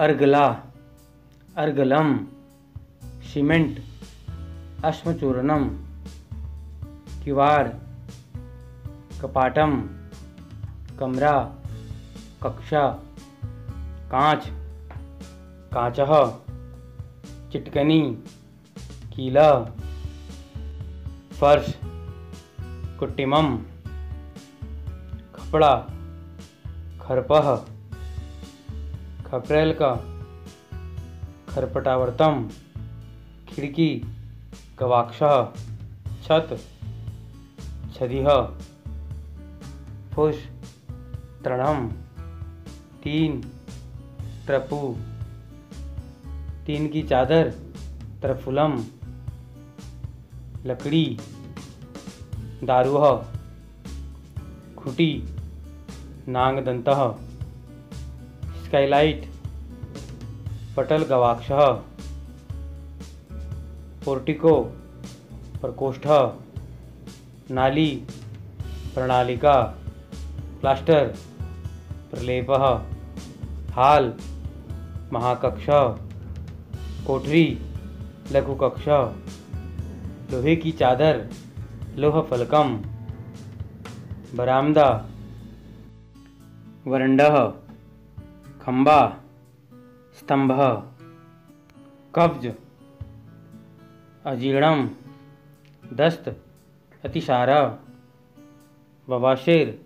अर्गला अर्गलम सीमेंट अश्मचूर्णम किवाड़ कपाटम कमरा कक्षा कांच कांचः चिटकनी कीला फर्श कुट्टिमम खपड़ा खरपः खपरेल का खरपटावर्तम खिड़की गवाक्षः छत छदिः फुष तृणम तीन त्रपु तीन की चादर त्रफुलम लकड़ी दारुः खुटी नागदंतः स्काईलाइट पटल गवाक्षः पोर्टिको प्रकोष्ठः नाली प्रणालिका प्लास्टर प्रलेपः हाल महाकक्षः कोठरी लघुकक्षः लोहे की चादर लोह फलकम बरामदा वरंडः खंबा स्तंभः कब्ज अजीर्णम दस्त अतिसार बवासीर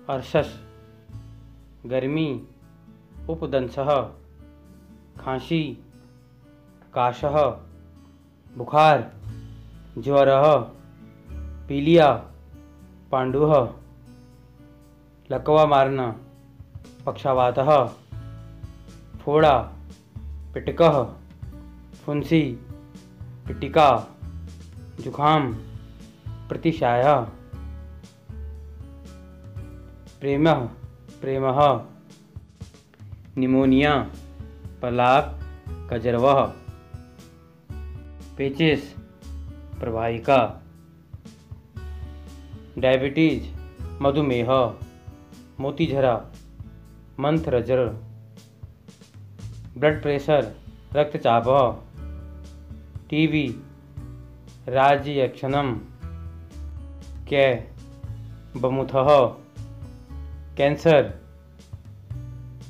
अर्शस गर्मी उपदंसः खांसी काशः बुखार ज्वरः पीलिया पांडुः लकवा मारना पक्षावातः फोड़ा पिटकः फुंसी, पिटिका, जुखाम, प्रतिशाया, प्रेमः, प्रेमः, निमोनिया, पलाक, कजरवः, पेचिस, प्रवाहिका, डायबिटीज, मधुमेह, मोतीझरा, मंथरजर, ब्लड प्रेशर, रक्तचाप, टीबी, राज्यक्षणम, कै, बमुथः, कैंसर,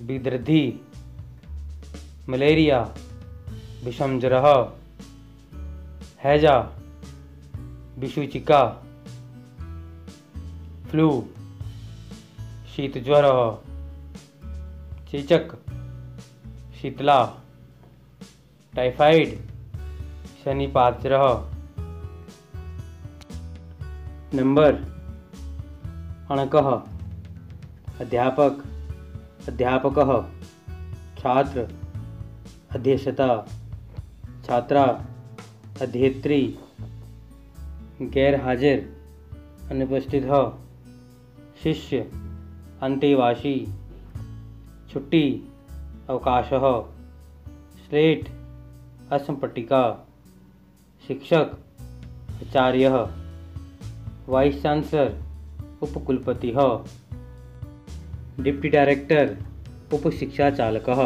विदृद्धि, मलेरिया, विषमज्वरः, हैजा, विषुचिका, फ्लू, शीतज्वरः, चेचक, शीतला, टाइफाइड, शनिपात्रः। नंबर अणकः, अध्यापक, अध्यापकः, छात्र, अध्यक्षता, छात्रा, अध्येत्री, गैर हाजिर, अनुपस्थित, शिष्य, अंतेवासी, छुट्टी, अवकाशः, स्लेट, असंपट्टिका, शिक्षक, आचार्यः, वाइस चांसलर, उपकुलपतिः, डिप्टी डायरेक्टर, उपशिक्षाचालकः,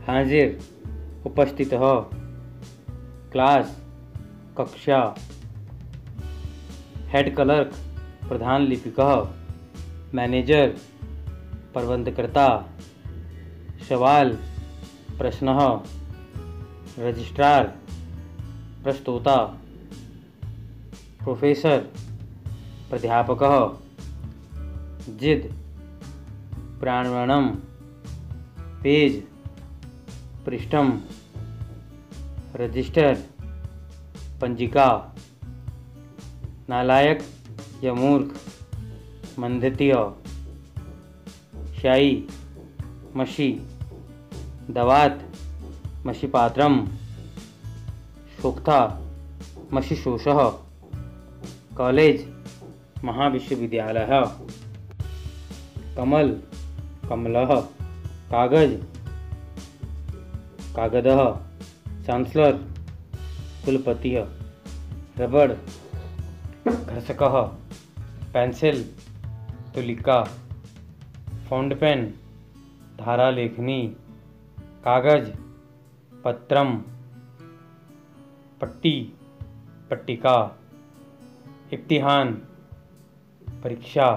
हाजिर, उपस्थितः, क्लास, कक्षा, हेड क्लर्क, प्रधान लिपिकः, मैनेजर, प्रबंधकर्ता, सवाल, प्रश्नः, रजिस्ट्रार, प्रस्तोता, प्रोफेसर, प्राध्यापकः, जिद, प्राणवणम, पेज, पृष्ठम, रजिस्टर, पंजिका, नालायक या मूर्ख, मंदतीय, शाई, मशी, दवात, मशीपात्रम, शोक्ता, मशीशोषः, कॉलेज, महाविश्वविद्यालयः, कमल, कमलः, कागज, कागदः, चांसलर, कुलपतिः, रबड़, घर्षकः, पेंसिल, तुलिका, फाउंड पेन, धारा लेखनी, कागज, पत्रम, पट्टी, पट्टिका, इम्तिहान, परीक्षा,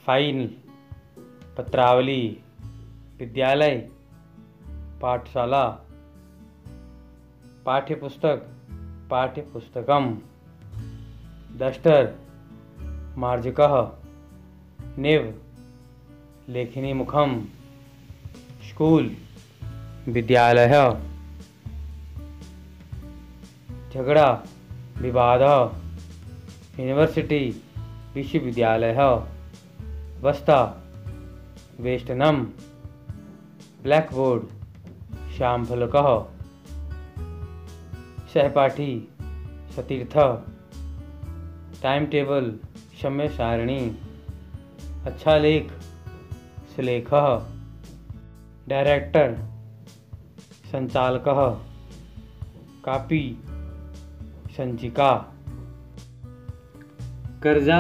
फाइल, पत्रावली, विद्यालय, पाठशाला, पाठ्यपुस्तक, पाठ्यपुस्तकम, डस्टर, मार्जकः, निव, लेखनी मुखम, स्कूल, विद्यालयः, झगड़ा, विवादः, यूनिवर्सिटी, विश्वविद्यालयः, वस्ता, वेष्टनम, ब्लैकबोर्ड, श्यामफलकः, सहपाठी, सतीर्थ, टाइम टेबल, समय सारणी, अच्छा लेख, सुलेखः, डायरेक्टर, संचालकः, कापी, संचिका, कर्जा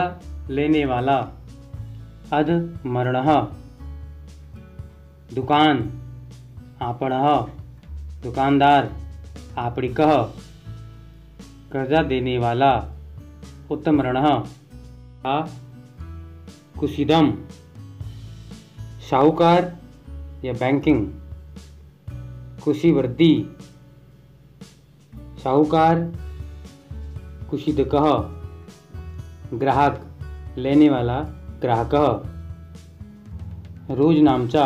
लेने वाला, अधमरणः, दुकान, आपणः, दुकानदार, आपणिकः, कर्जा देने वाला, उत्तमरणः, कुशीदम, साहूकार या बैंकिंग, कुशीवर्ती, साहूकार, कुशीदकः, ग्राहक, लेने वाला, ग्राहकः, रोजनामचा,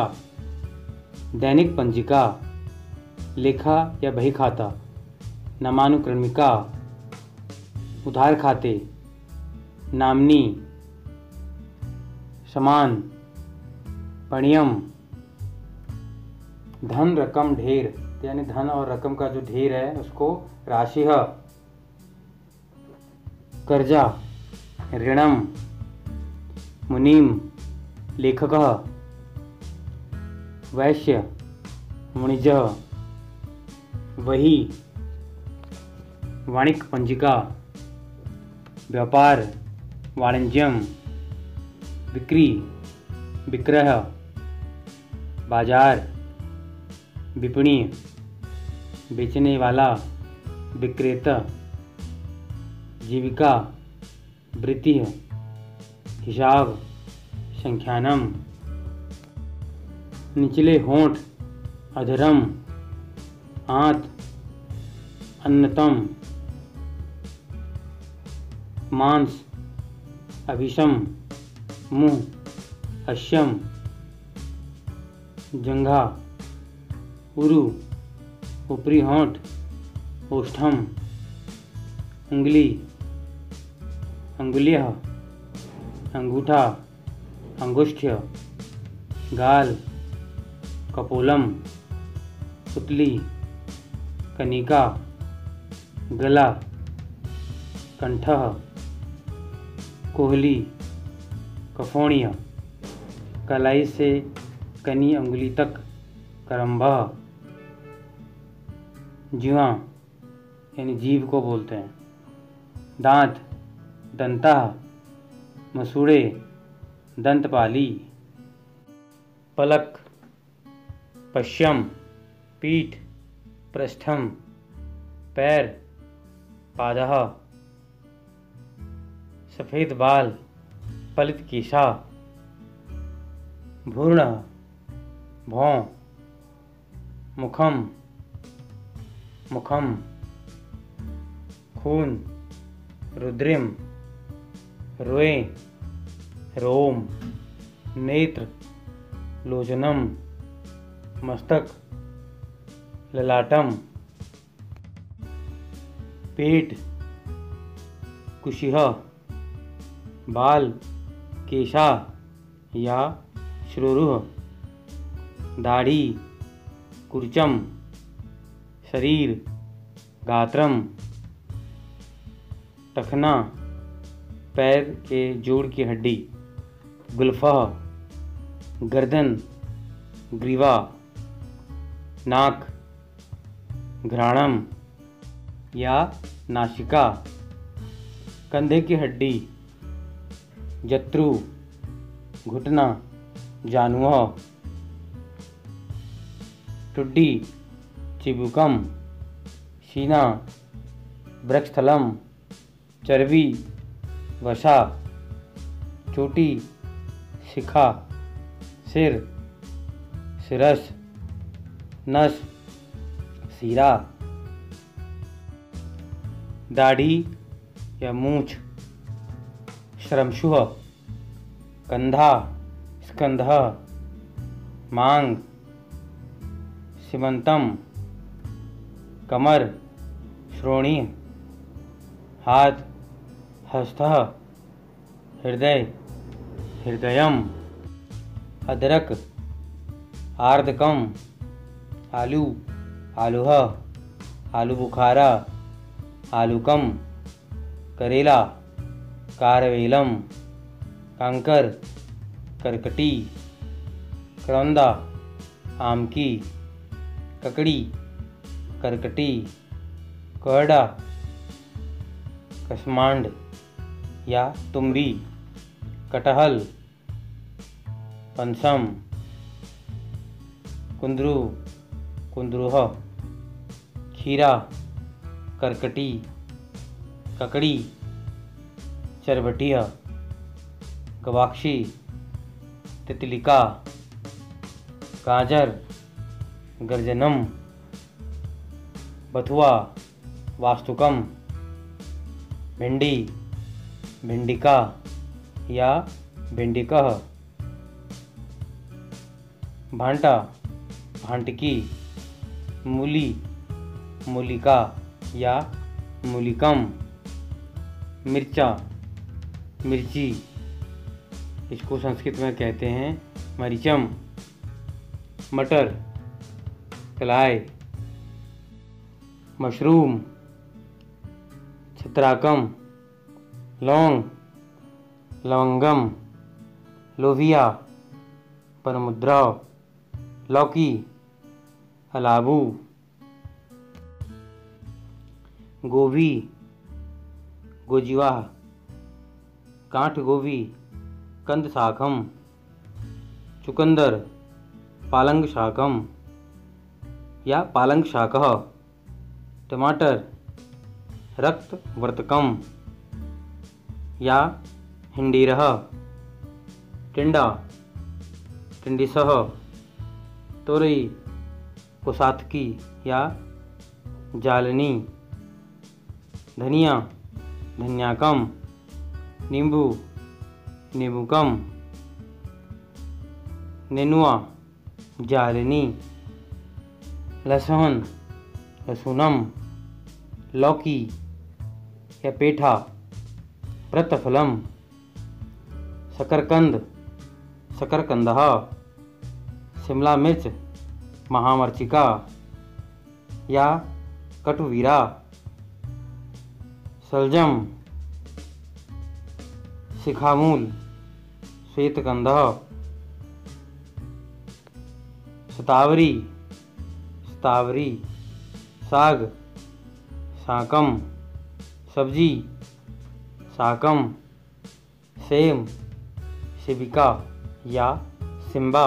दैनिक पंजिका, लेखा या बही खाता, नामानुक्रमिका, उधार खाते, नामनी, समान, पणियम, धन रकम ढेर यानी धन और रकम का जो ढेर है उसको राशि है। कर्जा ऋणम मुनीम लेखकः वैश्य वाणिज्यः वही वाणिक पंजिका व्यापार वाणिज्यम बिक्री विक्रय बाजार विपणी बेचने वाला विक्रेता जीविका वृत्ति हिसाब संख्यानम निचले होंठ अधरम आंत अन्नतम मांस अभिषम मुंह अश्यम जंघा उरु ऊपरी होंठ ओष्ठम उंगली अंगुल्यः अंगूठा अंगुष्ठ्य गाल कपोलम पुतली कनिका गला कंठः कोहली कफोणिया कलाई से कनी अंगुली तक करम्बा जीवा यानी जीभ को बोलते हैं। दांत दंता मसूड़े दंतपाली पलक पश्यम पीठ पृष्ठम पैर पादः सफ़ेद बाल पलित केशा भूर्ण भौं मुखम मुखम खून रुद्रिम रोए रोम नेत्र लोचनम मस्तक ललाटम पेट कुशिह बाल केशा या श्रोरुह दाढ़ी कुर्चम शरीर गात्रम टखना पैर के जोड़ की हड्डी गुल्फा गर्दन ग्रीवा नाक घ्राणम या नासिका कंधे की हड्डी जत्रु घुटना जानुआ टुड्डी चिबुकम सीना वृक्षस्थलम चर्बी वसा चोटी शिखा सिर सिरस नस सीरा दाढ़ी या मूछ श्रमशुः कंधा स्कंध मांग सीमंतम कमर श्रोणी हाथ हस्तः हृदय हृदयम अदरक आर्द्रकम आलू आलूह आलू बुखारा आलूकम करेला कारवेलम कांकर करकटी करौंदा आमकी ककड़ी करकटी कोहड़ा कसमांड या तुम्बी कटहल पंसम कुंदरू कुंदरूह खीरा करकटी ककड़ी चरबटिया गवाक्षी तितलिका गाजर गर्जनम बथुआ वास्तुकम भिंडी भिंडिका या भिंडिकः भांटा भांटकी मूली मूलिका या मूलिकम मिर्चा मिर्ची इसको संस्कृत में कहते हैं मरीचम मटर कलाई मशरूम, छित्राकम, लौंग, लवंगम, लोबिया, परमुद्राव, लौकी, अलाबू, गोभी, गोजीवाह, गांठ गोभी, कंद शाकम, चुकंदर, पालंग शाकम या पालंग शाकः, टमाटर, रक्त वर्तकम या हिंडीरः, टिंडा, टिंडिसः, तोरई, कोसातकी या जालनी, धनिया, धनियाकम, नींबू, नींबूकम, नेनुआ, जालनी, लहसुन, लहसुनम, लौकी या पेठा, प्रतफलम, शकरकंद, शकरकंदः, शिमला मिर्च, महामर्चिका या कटुवीरा, सलजम, शिखामूल, श्वेतकंदः, शतावरी, शतावरी, साग, शाकम, सब्जी, शाकम, सेम, शिबिका या सिम्बा,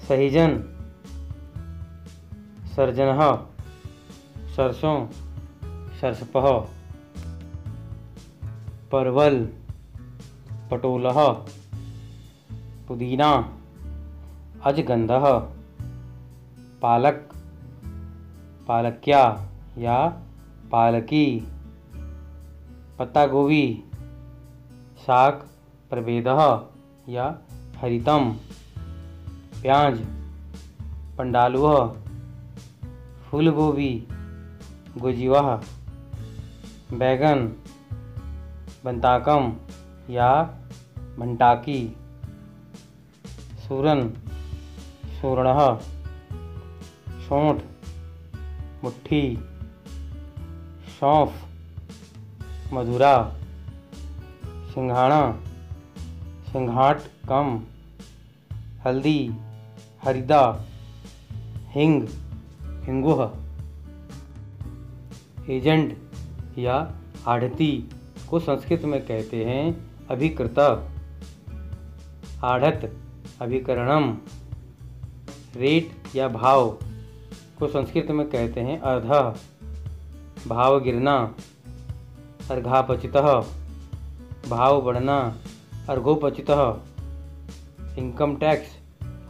सहिजन, सर्जनः, सरसों, सरसपः, परवल, पटोलः, पुदीना, अजगंधः, पालक, पालक्या या पालकी, पत्ता गोभी, शाक प्रभेदः या हरितम, प्याज, पंडालुः, फूल गोभी, गोजीवाह, बैगन, बंताकम या भंटाकी, सूरन, सूरणः, सौंठ, मुट्ठी, सौंफ, मधुरा, सिंघाड़ा, सिंघाट कम, हल्दी, हरिदा, हिंग, हिंगुह, एजेंट या आढ़ती को संस्कृत में कहते हैं अभिकृता, आढ़त, अभिकरणम, रेट या भाव को संस्कृत में कहते हैं अर्धा, भाव गिरना, अर्घापचितः, भाव बढ़ना, अर्घोपचितः, इनकम टैक्स,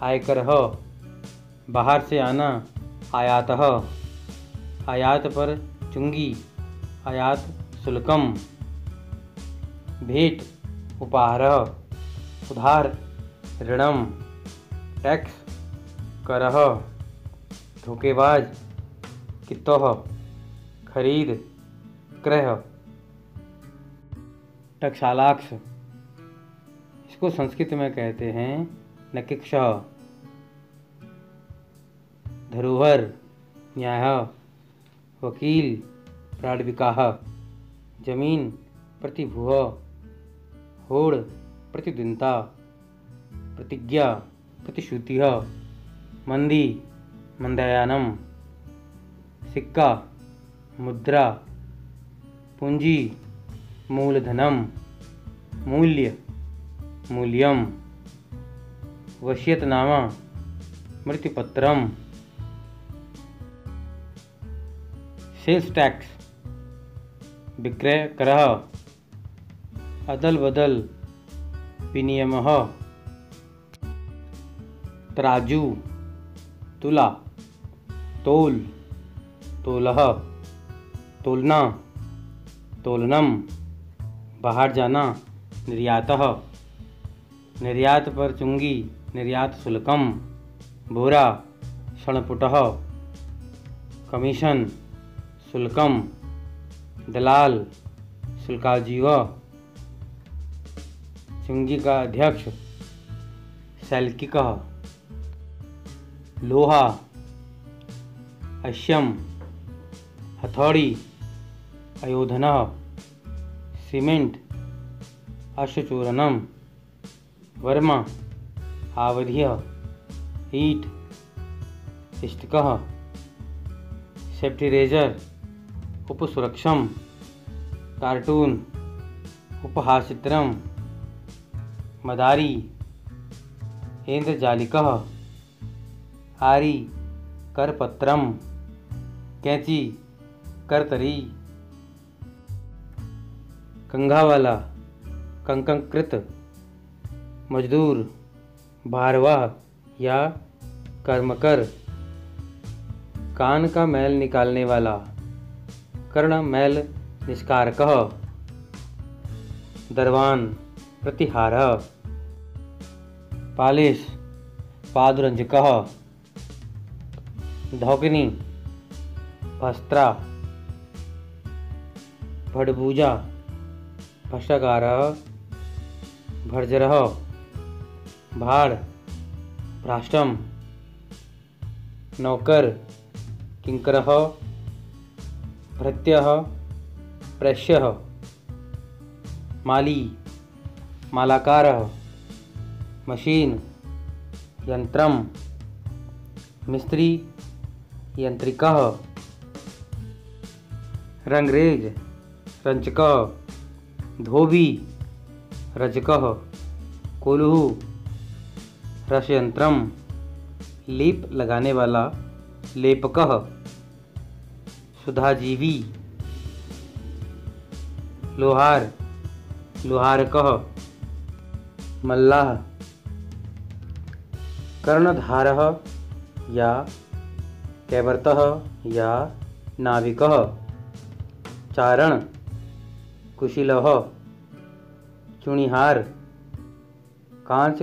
आयकरः, बाहर से आना, आयातः, आयात पर चुंगी, आयात शुल्कम, भेंट, उपहारः, उधार, ऋणम, टैक्स, करः, धोखेबाज, कितः, खरीद, क्रय, टकसालाक्ष, इसको संस्कृत में कहते हैं नकिक्षः, धरोहर, न्याय, वकील, प्राणविकाः, जमीन, प्रतिभूः, होड़, प्रतिद्वंद्विता, प्रतिज्ञा, प्रतिश्रुतिः, मंदी, मंदायानम, सिक्का, मुद्रा, पूंजी, मूलधनम, मूल्य, मूल्यम, वसीयतनामा, मृत्युपत्रम, सेल्स टैक्स, विक्रय करः, अदल बदल, विनियमः, तराजू, तुला, तोल, तोलः, तोलना, तोलनम, बाहर जाना, निर्यातः, निर्यात पर चुंगी, निर्यात शुल्कम, बोरा, शणपुटः, कमीशन, शुल्कम, दलाल, शुल्काजीव, चुंगी का अध्यक्ष, शैल्किकः, लोहा, अश्यम, हथौड़ी अयोधनः, सीमेंट अश्वचूर्णम, वर्मा आवधिः, ईट इष्टकः, सेफ्टी रेजर उपसुरक्षम, कार्टून उपहासचित्रम, मदारी ऐन्द्रजालिकः, आरी करपत्रम, कैंची करतरी, कंघावाला कंकंकृत, मजदूर भारवाह या कर्मकर, कान का मैल निकालने वाला कर्ण मैल निष्कारकः, दरवान प्रतिहारः, पालिश पादरंजकः, धौकनी भस्त्रा, भड़बूजा भ्रष्टाकारः, भर्जरः, भाड़ भ्राष्टम, नौकर किंकरः, भृत्यः प्रेष्यः, माली मालाकारः, मशीन यंत्रम, मिस्त्री यंत्रिकः, रंगरेज रंचकः, धोबी रजकः, कोल्हू रसयंत्रम, लेप लगाने वाला लेपकः, सुधाजीवी, लोहार लोहारकः, मल्लाह कर्णधारः या कैवर्तः या नाविकः, चारण कुशीलः, चुनिहार कांच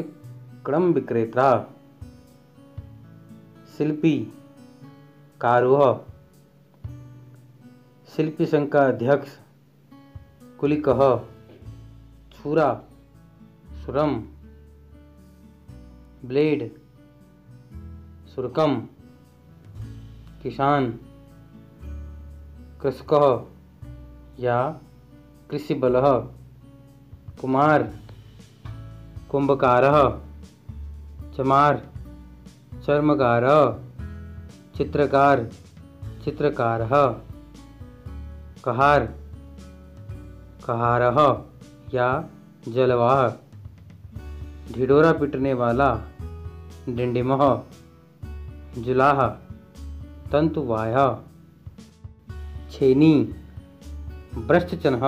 क्रम विक्रेता, शिल्पी कारुह, शिल्पी संघ का अध्यक्ष कुलिकः, छुरा सुरम, ब्लेड सुरकम, किसान कृषकः या कृषिबलः, कुमार कुंभकारः, चमार चर्मकारः, चित्रकार चित्रकारः, कहार कहारः या जलवाह, ढिढोरा पीटने वाला डिंडिमः, जुलाह तंतुवाय, छेनी ब्रश्चचनः,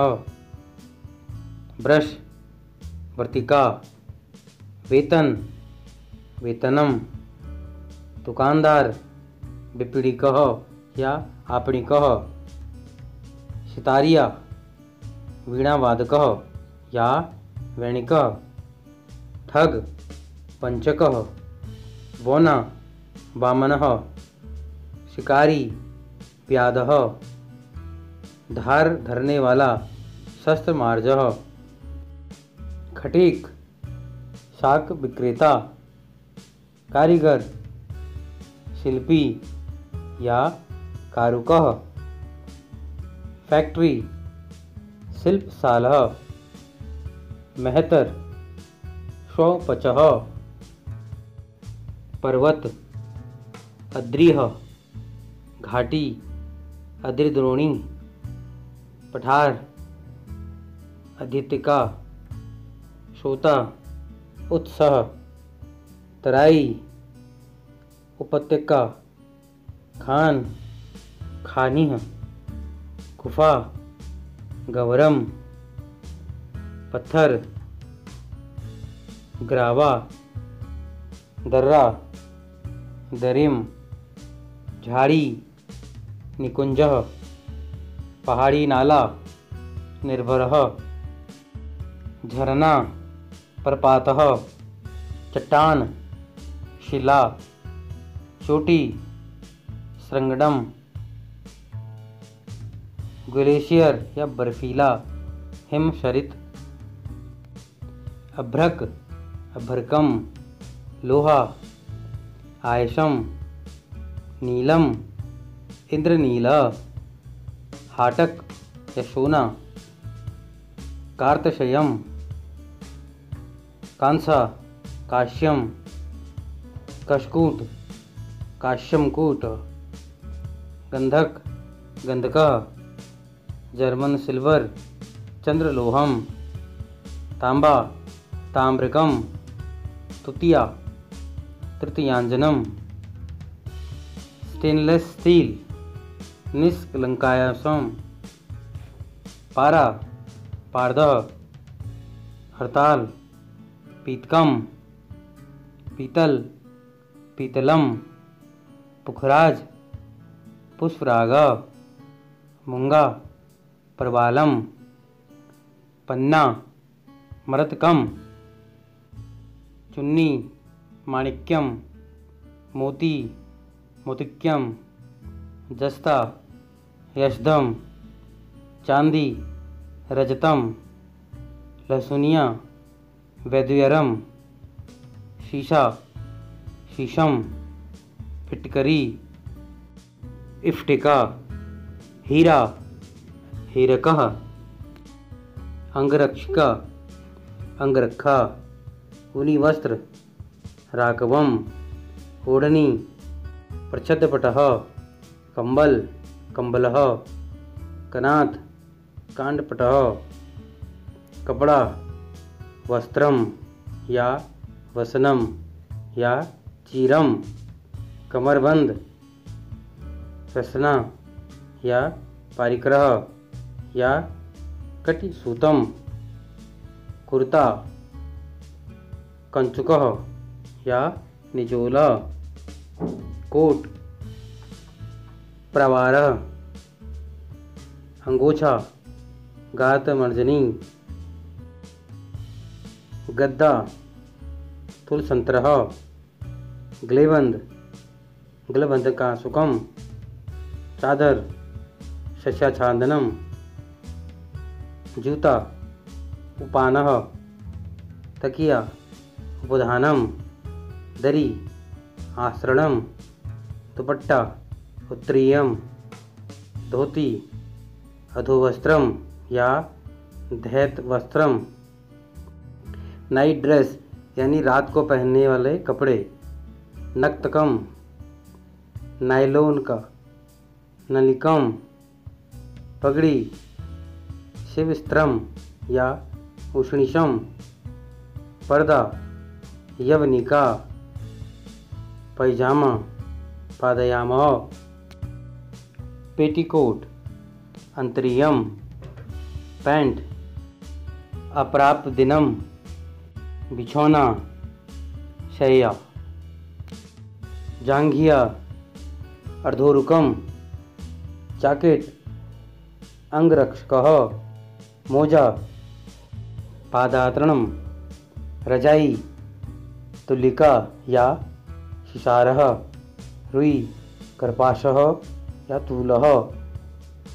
ब्रश वर्तिका, वेतन वेतनम, दुकानदार विपणिकः या आपणिकः, सितारिया वीणावादकः या वैणिकः, ठग पंचकः, बौना वामनः, शिकारी प्यादः, धार धरने वाला शस्त्र मार्जः, खटीक शाक विक्रेता, कारीगर शिल्पी या कारुकः, फैक्ट्री शिल्पशालः, मेहतर शौपचः, पर्वत अद्रिह घाटी अद्रिद्रोणी, पठार अधितिका, श्रोता उत्सह, तराई उपत्यका, खान खानिह, गुफा गवरम, पत्थर ग्रावा, दर्रा दरिम, झाड़ी निकुंजः, पहाड़ी नाला निर्भरः, झरना प्रपातः, चट्टान शिला, चोटी श्रृंगडम, ग्लेशियर या बर्फीला हिमशरित, अभ्रक अभ्रकम, लोहा आयशम, नीलम इंद्रनीला, हाटक या सोना, कार्तशयम, कांसा, काश्यम, कशकूट, काश्यमकूट, गंधक, गंधका, जर्मन सिल्वर, चंद्रलोहम, तांबा, ताम्रकम, तुतिया, तृतीयांजनम, स्टेनलेस स्टील, निष्कलंकायसम, पारा, पारदह, हरताल, पीतकम, पीतल, पीतलम, पुखराज, पुष्पराग, मूंगा, प्रबालम, पन्ना, मरतकम, चुन्नी, माणिक्यम, मोती, मोतिक्यम, जस्ता, यशदम, चांदी, रजतम, लहसुनिया, वैद्यरम, शीशा, शीशम, फिटकरी, इफ्टिका, हीरा, हीरकः, अंगरक्षिका, अंगरखा, ऊनी वस्त्र, राकवम, ओढ़नी, प्रच्छदपटः, कंबल, कंबलः, कनाथ, कांडपटः, कपड़ा, वस्त्रम या वसनम या चीरम, कमरबंद, रसना या पारिक्रह या कटिसूतम, कुर्ता, कंचुकः या निचोला, कोट, प्रवारः, अंगोछा, गातमर्जनी, गद्दा, तुलसंत्रः, ग्लेबंद, ग्लबंद का सुकम, चादर, शस्याच्छादनम, जूता, उपानः, तकिया, उपधानम, दरी, आश्रणम, दुपट्टा, उत्तरीयम, धोती, अधोवस्त्रम या धैत वस्त्रम, नाइट ड्रेस यानी रात को पहनने वाले कपड़े, नक्तकम, नायलोन का, नलिकम, पगड़ी, शिवस्त्रम या उष्णिशम, पर्दा, यवनिका, पैजामा, पादयामः, पेटीकोट, अंतरियम, पैंट, अप्राप्त दिनम, बिछौना, शैया, जांघिया, अर्धोरुकम, जाकेट, अंगरक्षकः, मोजा, पादात्रणम, रजाई, तुलिका या शिशारः, रुई, कर्पाशः या तूलः,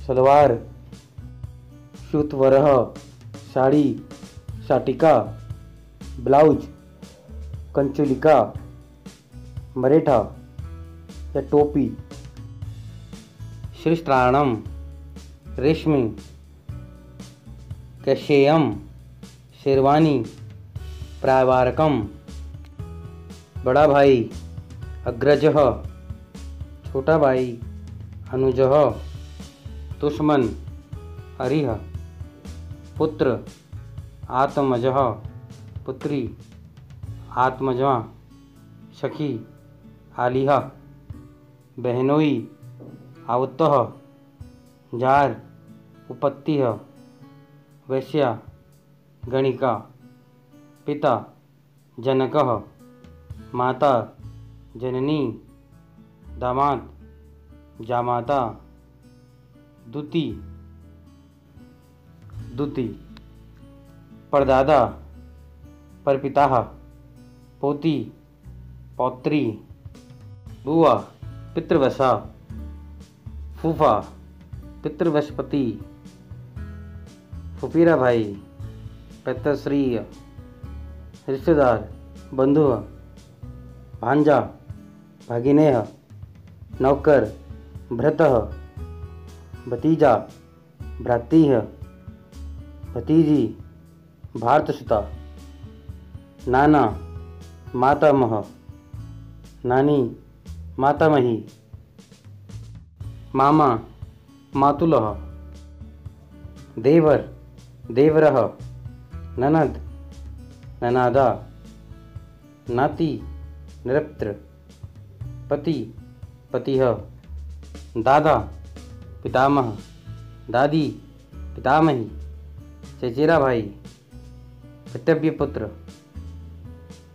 सलवार, सूतवरः, साड़ी, शाटिका, ब्लाउज, कंचुलिका, मरेठा या टोपी, श्रीस्त्राणम, रेशमी, कैशेयम, शेरवानी, प्रायवारकम, बड़ा भाई, अग्रजः, छोटा भाई, अनुजः, दुश्मन, हरिः, पुत्र, आत्मजः, पुत्री, आत्मजा, सखी, आलिहा, बहनोई, आवतः, जार, उपत्तिः, वैश्या, गणिका, पिता, जनकः, माता, जननी, दामाद, जामाता, दूती, दूती, परदादा, परपिताः, पोती, पौत्री, बुआ, पितृवशा, फूफा, पितृवशपति, फुफीरा भाई, पैतृश्रीय, रिश्तेदार, बंधु, भांजा, भागिनेय, नौकर, भ्रतः, भतीजा, भ्रातृः भतीजी भारतसुता नाना मातामह नानी मातामही मामा मातुलः देवर देवरः ननद ननादा नाती नृप्त्र पति पतिः दादा पितामह दादी पितामही चचेरा भाई पितृव्य पुत्र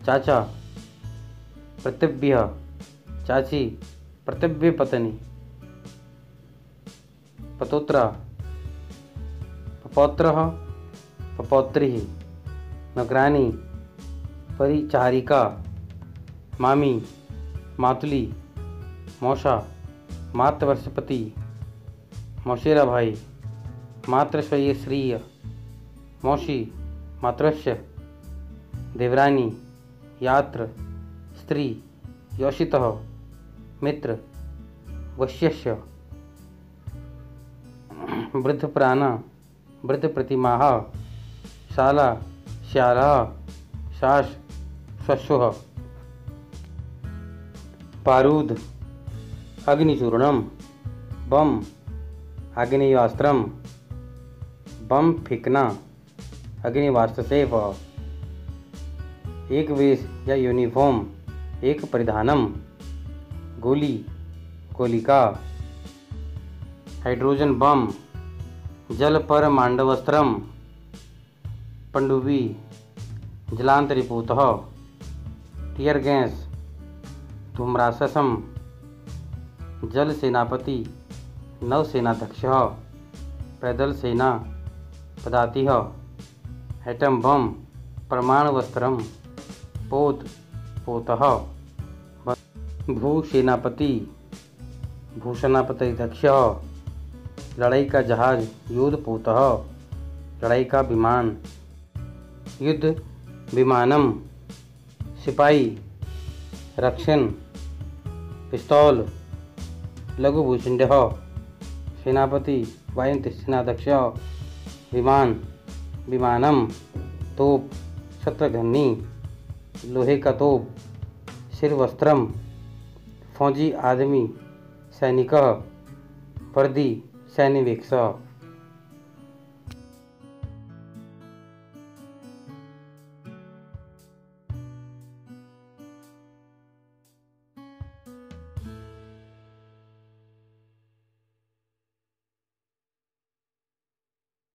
चाचा पितृव्य चाची पितृव्य पत्नी पतोत्रा पपौत्रः पपौत्रीः नौकरानी परिचारिका मामी मातुली मौसा मातृवर्षपति मौसेरा भाई मातृश्रेयश्रीय मौसी मातृश्य देवरानी यात्र स्त्री योषितः मित्र वश्यस्य वृद्धप्राणा वृद्धप्रतिमाः शाला श्यालः शास श्वश्वः पारूद अग्निचूर्णम बम आग्नेयास्त्रम बम फेंकना अग्निवास्त्र से एक वेश या यूनिफॉर्म एक परिधानम गोली गोलिका हाइड्रोजन बम जल पर मांडवस्त्रम पनडुब्बी जलांतरीभूतः टियर गैस धूम्राससम जल सेनापति नौसेनाध्यक्षः पैदल सेना पदातिः एटम बम परमाणुवस्त्रम पोत पोतः भूसेनापति भूसेनापत्यध्यक्षः लड़ाई का जहाज युद्धपोतः लड़ाई का विमान युद्ध विमानम सिपाही रक्षण पिस्तौल लघुभूषुंडः सेनापति वायुसेनाध्यक्षः विमान विमानम तोप शत्रघ्नी लोहे का तोप शिरवस्त्रम फौजी आदमी सैनिकः वर्दी सैन्य वेश